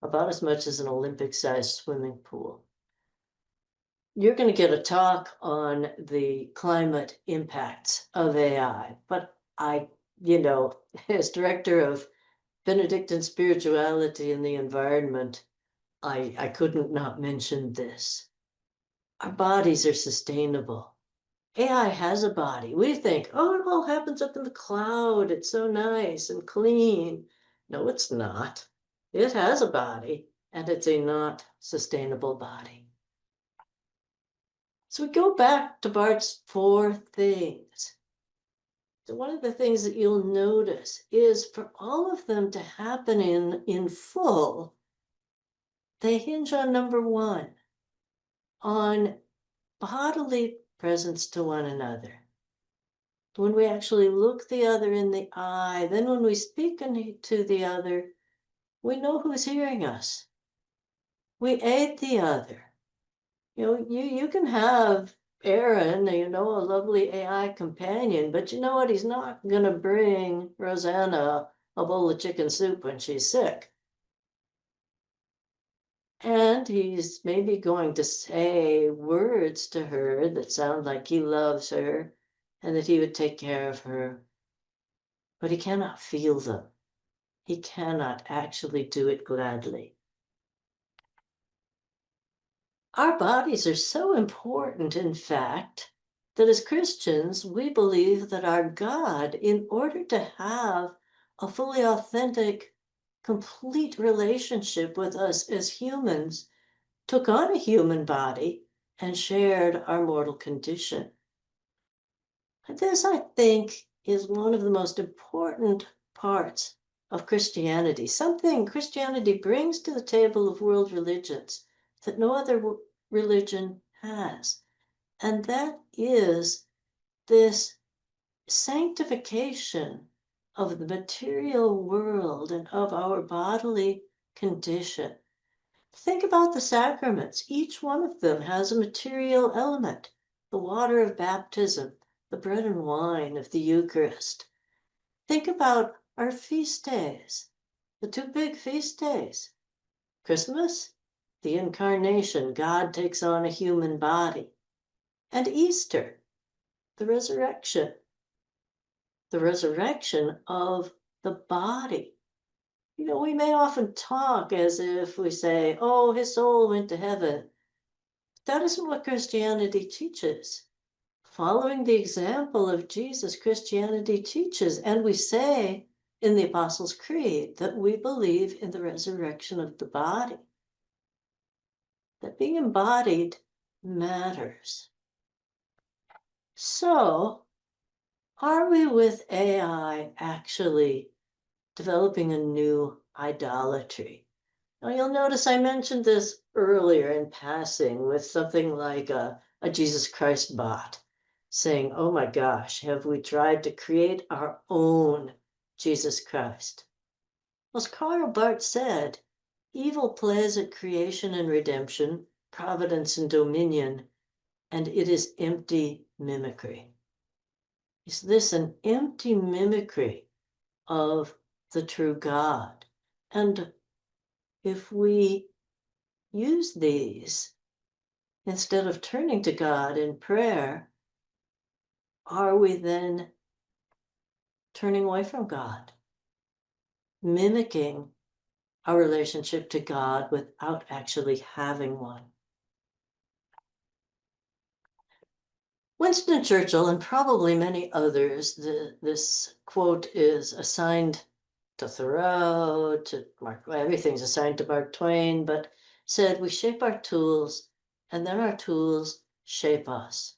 about as much as an Olympic-sized swimming pool. You're going to get a talk on the climate impacts of AI, but I, as director of Benedictine Spirituality and the environment, I couldn't not mention this. Our bodies are sustainable. AI has a body. We think, oh, it all happens up in the cloud. It's so nice and clean. No, it's not. It has a body, and it's a not sustainable body. So we go back to Barth's 4 things. So one of the things that you'll notice is for all of them to happen in full, they hinge on number 1, on bodily presence to one another. When we actually look the other in the eye, then when we speak to the other, we know who's hearing us. We aid the other. You can have Aaron, a lovely AI companion, but you know what? He's not going to bring Rosanna a bowl of chicken soup when she's sick. And he's maybe going to say words to her that sound like he loves her and that he would take care of her. But he cannot feel them. He cannot actually do it gladly. Our bodies are so important, in fact, that as Christians, we believe that our God, in order to have a fully authentic, complete relationship with us as humans, took on a human body and shared our mortal condition. This, I think, is one of the most important parts of Christianity, something Christianity brings to the table of world religions that no other religion has. And that is this sanctification of the material world and of our bodily condition. Think about the sacraments. Each one of them has a material element. The water of baptism, the bread and wine of the Eucharist. Think about our feast days, the 2 big feast days. Christmas, the incarnation, God takes on a human body. And Easter, the resurrection of the body. We may often talk as if we say, oh, his soul went to heaven. That isn't what Christianity teaches. Following the example of Jesus, Christianity teaches, and we say in the Apostles' Creed that we believe in the resurrection of the body. That being embodied matters. So, are we with AI actually developing a new idolatry? Now, you'll notice I mentioned this earlier in passing with something like a Jesus Christ bot, saying, oh my gosh, have we tried to create our own Jesus Christ? Well, as Karl Barth said, evil plays at creation and redemption providence and dominion, and it is empty mimicry. Is this an empty mimicry of the true God? And if we use these instead of turning to God in prayer, are we then turning away from God, mimicking our relationship to God without actually having one? Winston Churchill, and probably many others, this quote is assigned to Thoreau, to Mark, everything's assigned to Mark Twain, but said, we shape our tools, and then our tools shape us.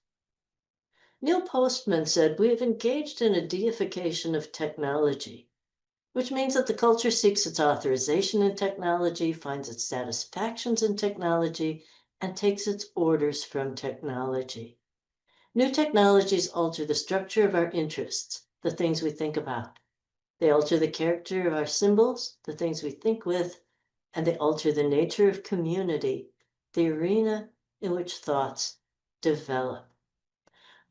Neil Postman said, we have engaged in a deification of technology, which means that the culture seeks its authorization in technology, finds its satisfactions in technology, and takes its orders from technology. New technologies alter the structure of our interests, the things we think about. They alter the character of our symbols, the things we think with, and they alter the nature of community, the arena in which thoughts develop.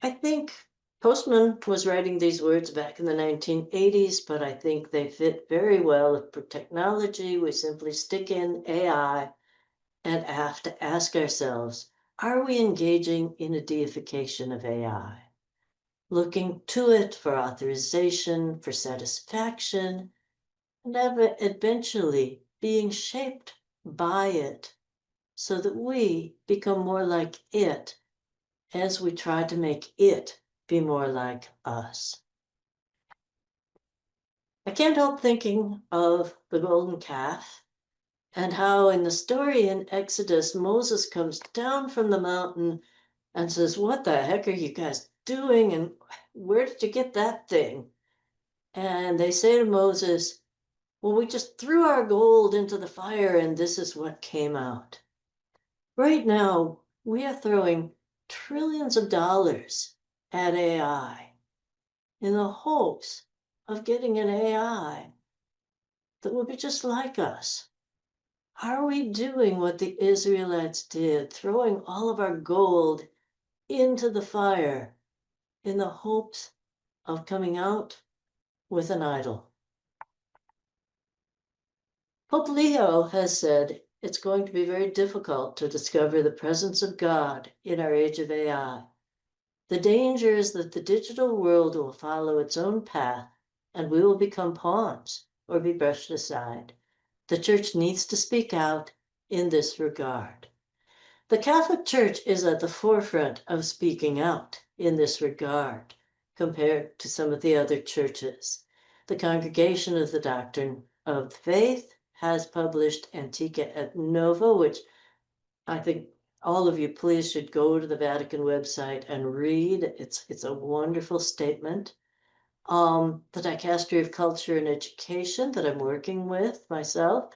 I think Postman was writing these words back in the 1980s, but I think they fit very well. For technology, we simply stick in AI and have to ask ourselves, are we engaging in a deification of AI? Looking to it for authorization, for satisfaction, and eventually being shaped by it so that we become more like it as we try to make it be more like us. I can't help thinking of the golden calf and how in the story in Exodus, Moses comes down from the mountain and says, what the heck are you guys doing? And where did you get that thing? And they say to Moses, well, we just threw our gold into the fire and this is what came out. Right now, we are throwing trillions of dollars at AI in the hopes of getting an AI that will be just like us. Are we doing what the Israelites did, throwing all of our gold into the fire in the hopes of coming out with an idol? Pope Leo has said it's going to be very difficult to discover the presence of God in our age of AI. The danger is that the digital world will follow its own path and we will become pawns or be brushed aside. The Church needs to speak out in this regard. The Catholic Church is at the forefront of speaking out in this regard compared to some of the other churches. The Congregation of the Doctrine of Faith has published Antica et Nova, which I think all of you please should go to the Vatican website and read. It's a wonderful statement. The Dicastery of Culture and Education that I'm working with myself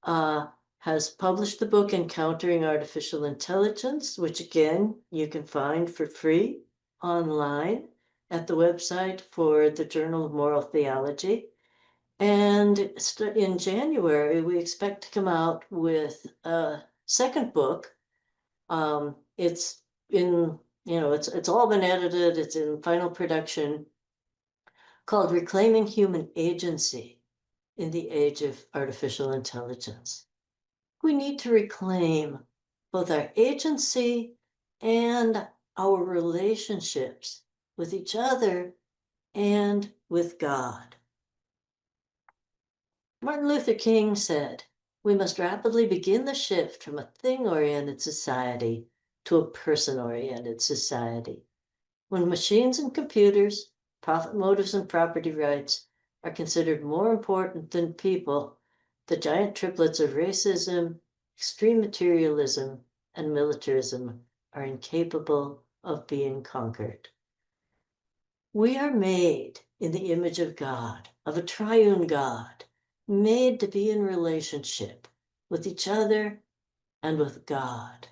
has published the book Encountering Artificial Intelligence, which again, you can find for free online at the website for the Journal of Moral Theology. And in January, we expect to come out with a second book. It's in, it's all been edited. It's in final production, called Reclaiming Human Agency in the Age of Artificial Intelligence. We need to reclaim both our agency and our relationships with each other and with God. Martin Luther King said, we must rapidly begin the shift from a thing-oriented society to a person-oriented society. When machines and computers, profit motives and property rights are considered more important than people, the giant triplets of racism, extreme materialism, and militarism are incapable of being conquered. We are made in the image of God, of a triune God, made to be in relationship with each other and with God.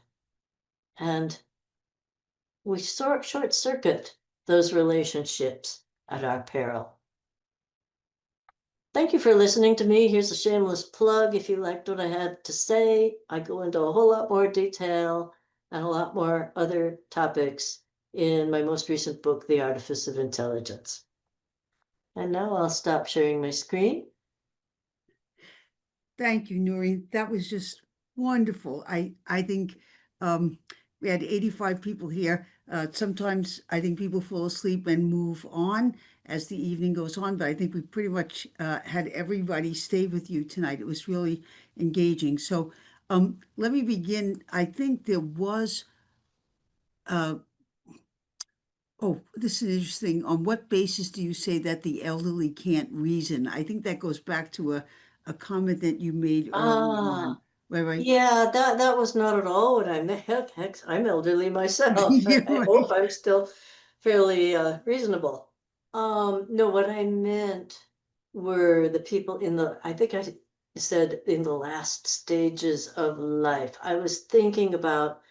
And we short-circuit those relationships at our peril. Thank you for listening to me. Here's a shameless plug. If you liked what I had to say, I go into a whole lot more detail and a lot more other topics in my most recent book, The Artifice of Intelligence. And now I'll stop sharing my screen. Thank you, Noreen. That was just wonderful. I think we had 85 people here. Sometimes I think people fall asleep and move on as the evening goes on, but I think we pretty much had everybody stay with you tonight. It was really engaging. So let me begin. I think there was, oh, this is interesting. On what basis do you say that the elderly can't reason? I think that goes back to a comment that you made early on. Ah, Right? yeah, that was not at all what I meant. Heck, I'm elderly myself. Yeah, I hope right. I'm still fairly reasonable. No, what I meant were the people in the, I think I said in the last stages of life. I was thinking about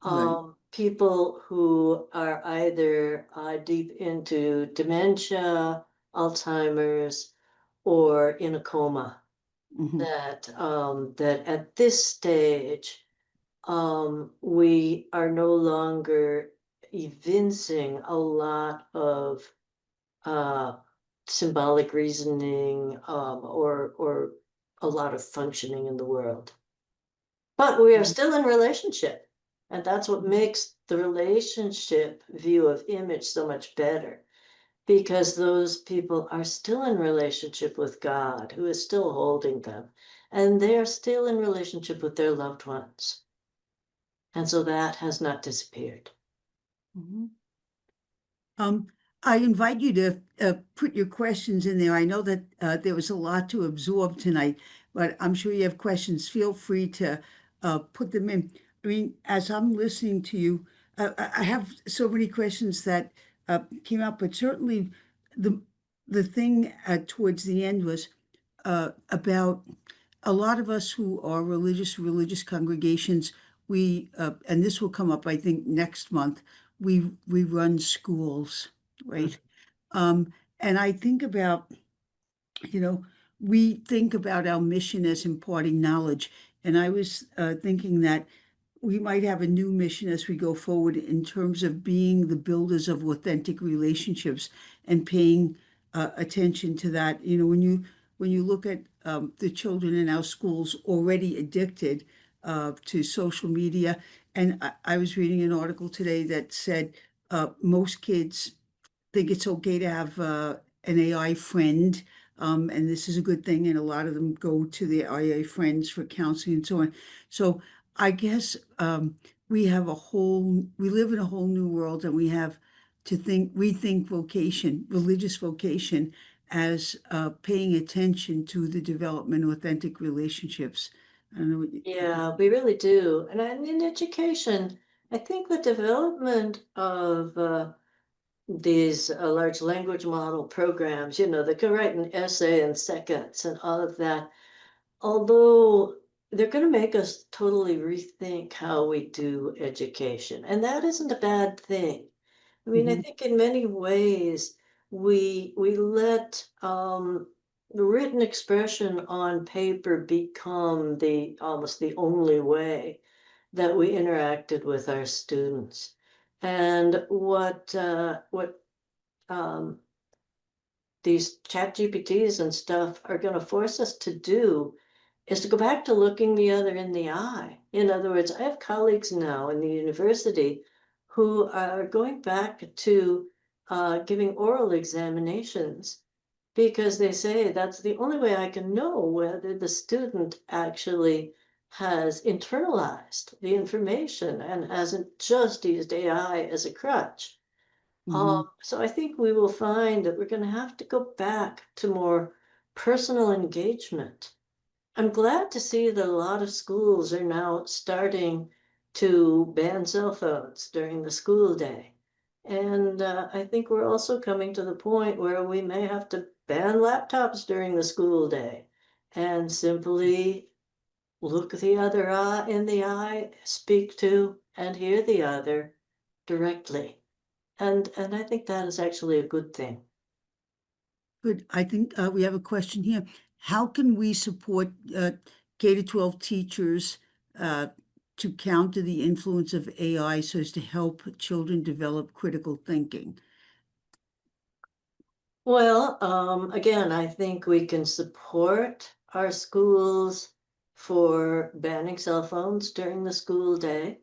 Right. people who are either deep into dementia, Alzheimer's, or in a coma. Hmm. That at this stage we are no longer evincing a lot of uh, symbolic reasoning or a lot of functioning in the world. But we are still in relationship, and that's what makes the relationship view of image so much better, because those people are still in relationship with God, who is still holding them, and they are still in relationship with their loved ones. And so that has not disappeared. Hmm. Um, I invite you to put your questions in there. I know that there was a lot to absorb tonight, but I'm sure you have questions. Feel free to put them in. I mean, as I'm listening to you, I have so many questions that came up, but certainly the the thing towards the end was about a lot of us who are religious congregations. We and this will come up, I think, next month. We run schools, Mm. right? And I think about, you know, we think about our mission as imparting knowledge. And I was thinking that we might have a new mission as we go forward in terms of being the builders of authentic relationships and paying attention to that. You know, when you look at the children in our schools already addicted to social media, and I was reading an article today that said most kids think it's okay to have an AI friend, and this is a good thing. And a lot of them go to the AI friends for counseling and so on. So I guess we live in a whole new world, and we have to rethink vocation, religious vocation, as paying attention to the development of authentic relationships. I don't know what Yeah, we really do. And in education, I think the development of these large language model programs, that can write an essay in seconds and all of that, although they're going to make us totally rethink how we do education. And that isn't a bad thing. I mean, I Mhm, think in many ways we let the written expression on paper become the almost the only way that we interacted with our students. And what um, these chat GPTs and stuff are going to force us to do is to go back to looking the other in the eye. In other words, I have colleagues now in the university who are going back to giving oral examinations because they say that's the only way I can know whether the student actually has internalized the information and hasn't just used AI as a crutch. mhm, So I think we will find that we're going to have to go back to more personal engagement. I'm glad to see that a lot of schools are now starting to ban cell phones during the school day. And I think we're also coming to the point where we may have to ban laptops during the school day and simply look the other eye in the eye, speak to and hear the other directly. And I think that is actually a good thing. Good. I think we have a question here. How can we support K to 12 teachers uh, to counter the influence of AI so as to help children develop critical thinking? Well, again, I think we can support our schools for banning cell phones during the school day.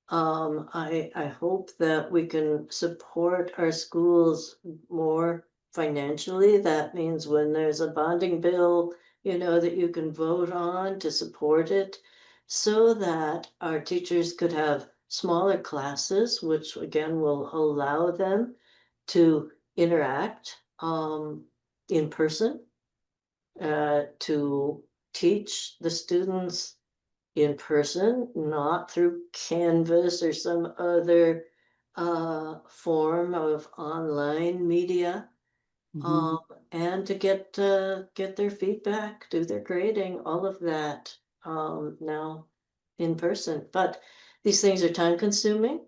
I hope that we can support our schools more financially. That means when there's a bonding bill, that you can vote on to support it, so that our teachers could have smaller classes, which again will allow them to interact in person, to teach the students in person, not through Canvas or some other form of online media, Mhm. um, and to get their feedback, do their grading, all of that now in person. But these things are time consuming,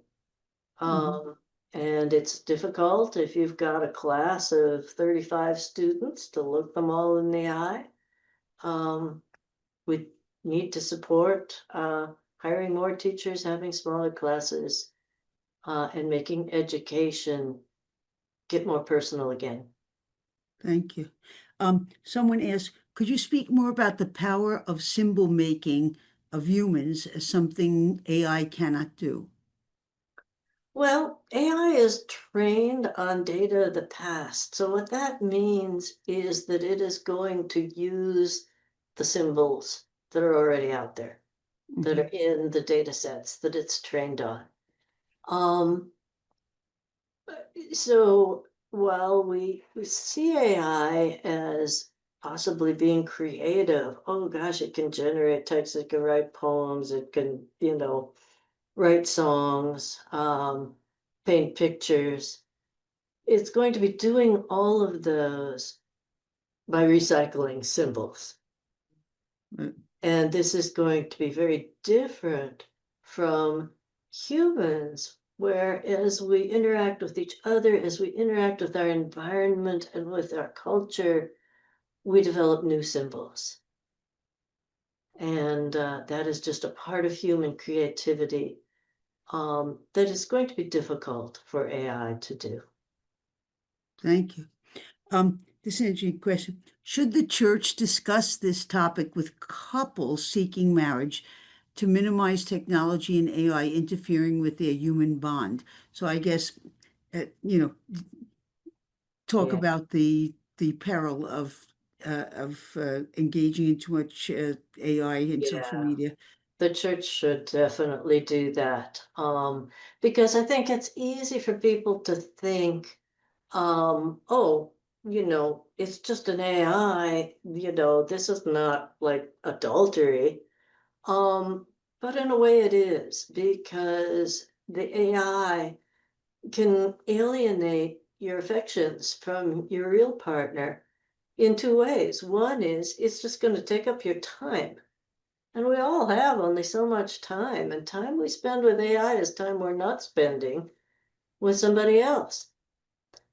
Mhm. and it's difficult if you've got a class of 35 students to look them all in the eye. Um, we need to support hiring more teachers, having smaller classes, and making education get more personal again. Thank you. Someone asked, could you speak more about the power of symbol making of humans as something AI cannot do? Well, AI is trained on data of the past. So what that means is that it is going to use the symbols that are already out there, that are Mhm. in the data sets that it's trained on. Um, So while we see AI as possibly being creative, oh gosh, it can generate text, it can write poems, it can, write songs, paint pictures. It's going to be doing all of those by recycling symbols. Right. And this is going to be very different from humans, where as we interact with each other, as we interact with our environment and with our culture, we develop new symbols. And that is just a part of human creativity that is going to be difficult for AI to do. Thank you. This is an interesting question. Should the church discuss this topic with couples seeking marriage to minimize technology and AI interfering with their human bond? So I guess, talk Yeah. about the peril of engaging in too much AI and social Yeah. media. The church should definitely do that. Because I think it's easy for people to think, oh, it's just an AI, this is not like adultery. Um, but in a way it is, because the AI can alienate your affections from your real partner in two ways. One is it's just going to take up your time. And we all have only so much time, and time we spend with AI is time we're not spending with somebody else.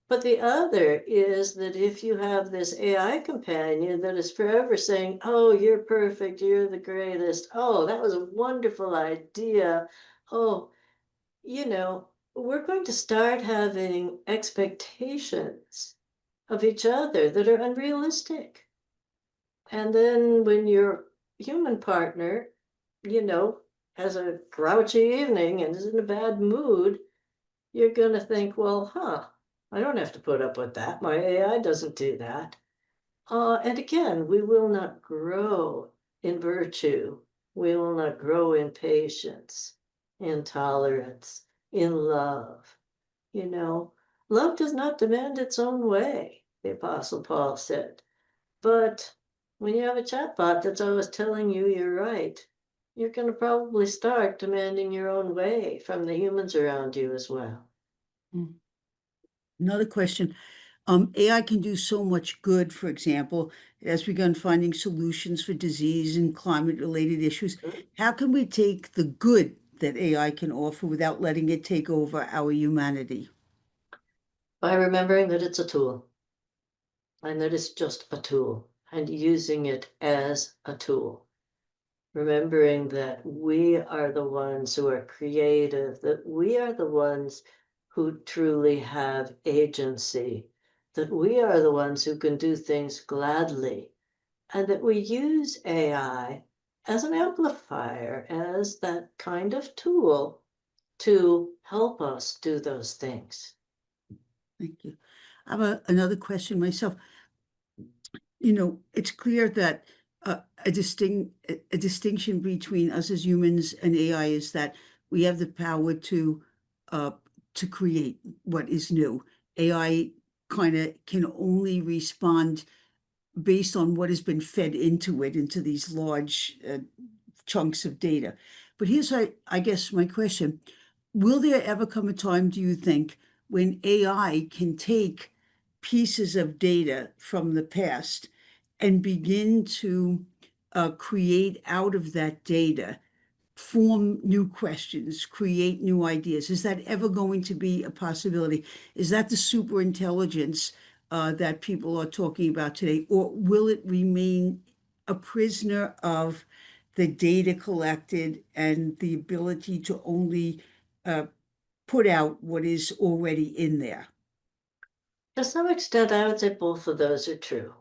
But the other is that if you have this AI companion that is forever saying, oh, you're perfect, you're the greatest, oh, that was a wonderful idea, oh, we're going to start having expectations of each other that are unrealistic. And then when your human partner, you know, has a grouchy evening and is in a bad mood, you're going to think, well, I don't have to put up with that. My AI doesn't do that. And again, we will not grow in virtue. We will not grow in patience, in tolerance, in love. Love does not demand its own way, the Apostle Paul said. But when you have a chatbot that's always telling you you're right, you're going to probably start demanding your own way from the humans around you as well. Mm. Another question. AI can do so much good, for example, it has begun finding solutions for disease and climate-related issues. How can we take the good that AI can offer without letting it take over our humanity? By remembering that it's a tool. and that it's just a tool and using it as a tool. Remembering that we are the ones who are creative, that we are the ones who truly have agency, that we are the ones who can do things gladly, and that we use AI as an amplifier, as that kind of tool to help us do those things. Thank you. I have another question myself. It's clear that a distinction between us as humans and AI is that we have the power uh, to create what is new. AI kind of can only respond based on what has been fed into it, into these large chunks of data. But here's, I guess, my question. Will there ever come a time, do you think, when AI can take pieces of data from the past and begin to create out of that data, form new questions, create new ideas? Is that ever going to be a possibility? Is that the super intelligence that people are talking about today? Or will it remain a prisoner of the data collected and the ability to only uh, put out what is already in there? To some extent, I would say both of those are true.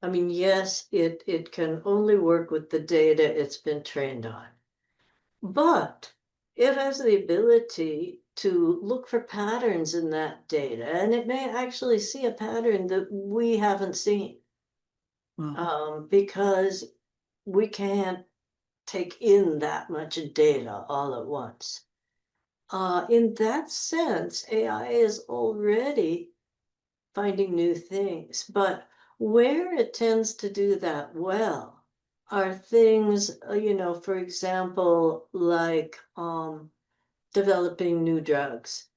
I mean, yes, it can only work with the data it's been trained on, but it has the ability to look for patterns in that data, and it may actually see a pattern that we haven't seen, Well, because we can't take in that much data all at once. In that sense, AI is already finding new things, but where it tends to do that well are things, for example, like developing new drugs.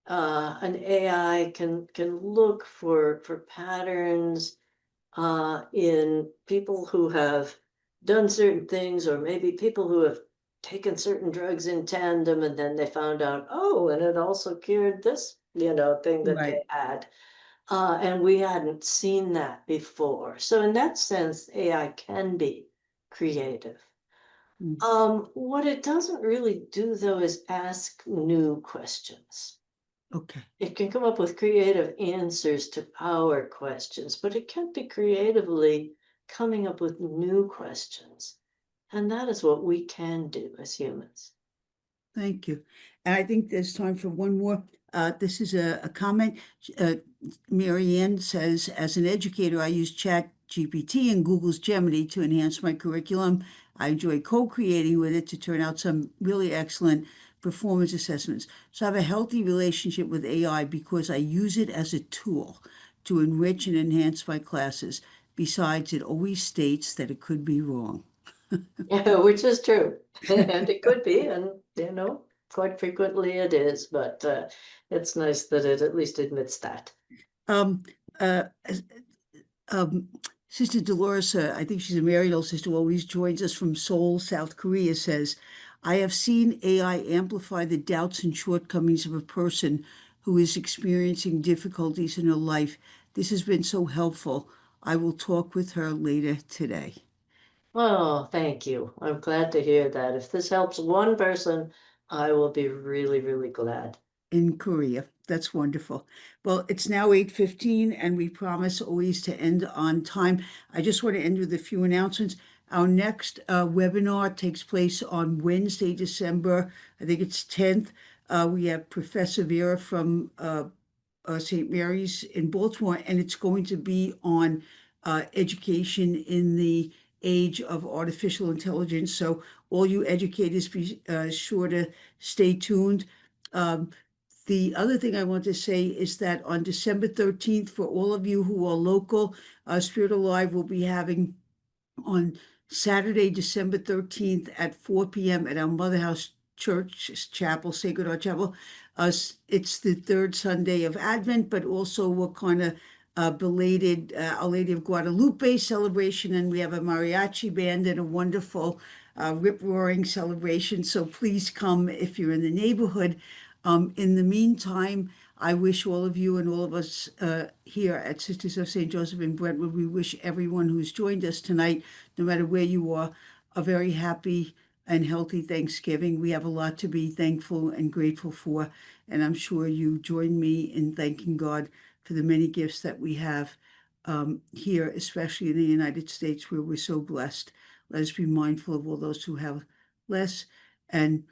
An AI can look for patterns in people who have done certain things, or maybe people who have taken certain drugs in tandem, and then they found out, oh, and it also cured this, thing that they right. had. And we hadn't seen that before. So in that sense, AI can be creative. Mm, What it doesn't really do though is ask new questions. okay. It can come up with creative answers to our questions, but it can't be creatively coming up with new questions. And that is what we can do as humans. Thank you. And I think there's time for one more. This is a comment. Uh, Mary Ann says, as an educator, I use Chat GPT and Google's Gemini to enhance my curriculum. I enjoy co-creating with it to turn out some really excellent performance assessments. So I have a healthy relationship with AI because I use it as a tool to enrich and enhance my classes. Besides, it always states that it could be wrong. Yeah, which is true. And it could be, and quite frequently it is, but it's nice that it at least admits that. Um, uh, um, Sister Dolores, I think she's a married old sister who always joins us from Seoul, South Korea, says, I have seen AI amplify the doubts and shortcomings of a person who is experiencing difficulties in her life. This has been so helpful. I will talk with her later today. Oh, thank you. I'm glad to hear that. If this helps one person, I will be really, really glad. In Korea. That's wonderful. Well, it's now 8:15 and we promise always to end on time. I just want to end with a few announcements. Our next webinar takes place on Wednesday, December, I think it's 10th. We have Professor Vera from St. Mary's in Baltimore, and it's going to be on education in the age of artificial intelligence. So all you educators, be sure to stay tuned. Um, the other thing I want to say is that on December 13th, for all of you who are local, Spirit Alive will be having on Saturday, December 13th at 4 p.m. at our Mother House Church Chapel, Sacred Heart Chapel. It's the third Sunday of Advent, but also we're kind of belated Our Lady of Guadalupe celebration, and we have a mariachi band and a wonderful rip-roaring celebration. So please come if you're in the neighborhood. In the meantime, I wish all of you and all of us here at Sisters of St. Joseph in Brentwood, we wish everyone who's joined us tonight, no matter where you are, a very happy and healthy Thanksgiving. We have a lot to be thankful and grateful for, and I'm sure you join me in thanking God for the many gifts that we have here, especially in the United States, where we're so blessed. Let us be mindful of all those who have less, and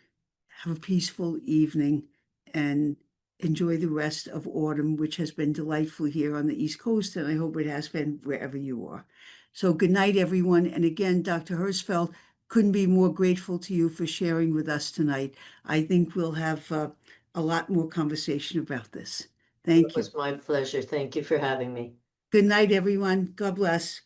have a peaceful evening and enjoy the rest of autumn, which has been delightful here on the East Coast, and I hope it has been wherever you are. So good night, everyone. And again, Dr. Herzfeld, couldn't be more grateful to you for sharing with us tonight. I think we'll have a lot more conversation about this. Thank It you. was my pleasure. Thank you for having me. Good night, everyone. God bless.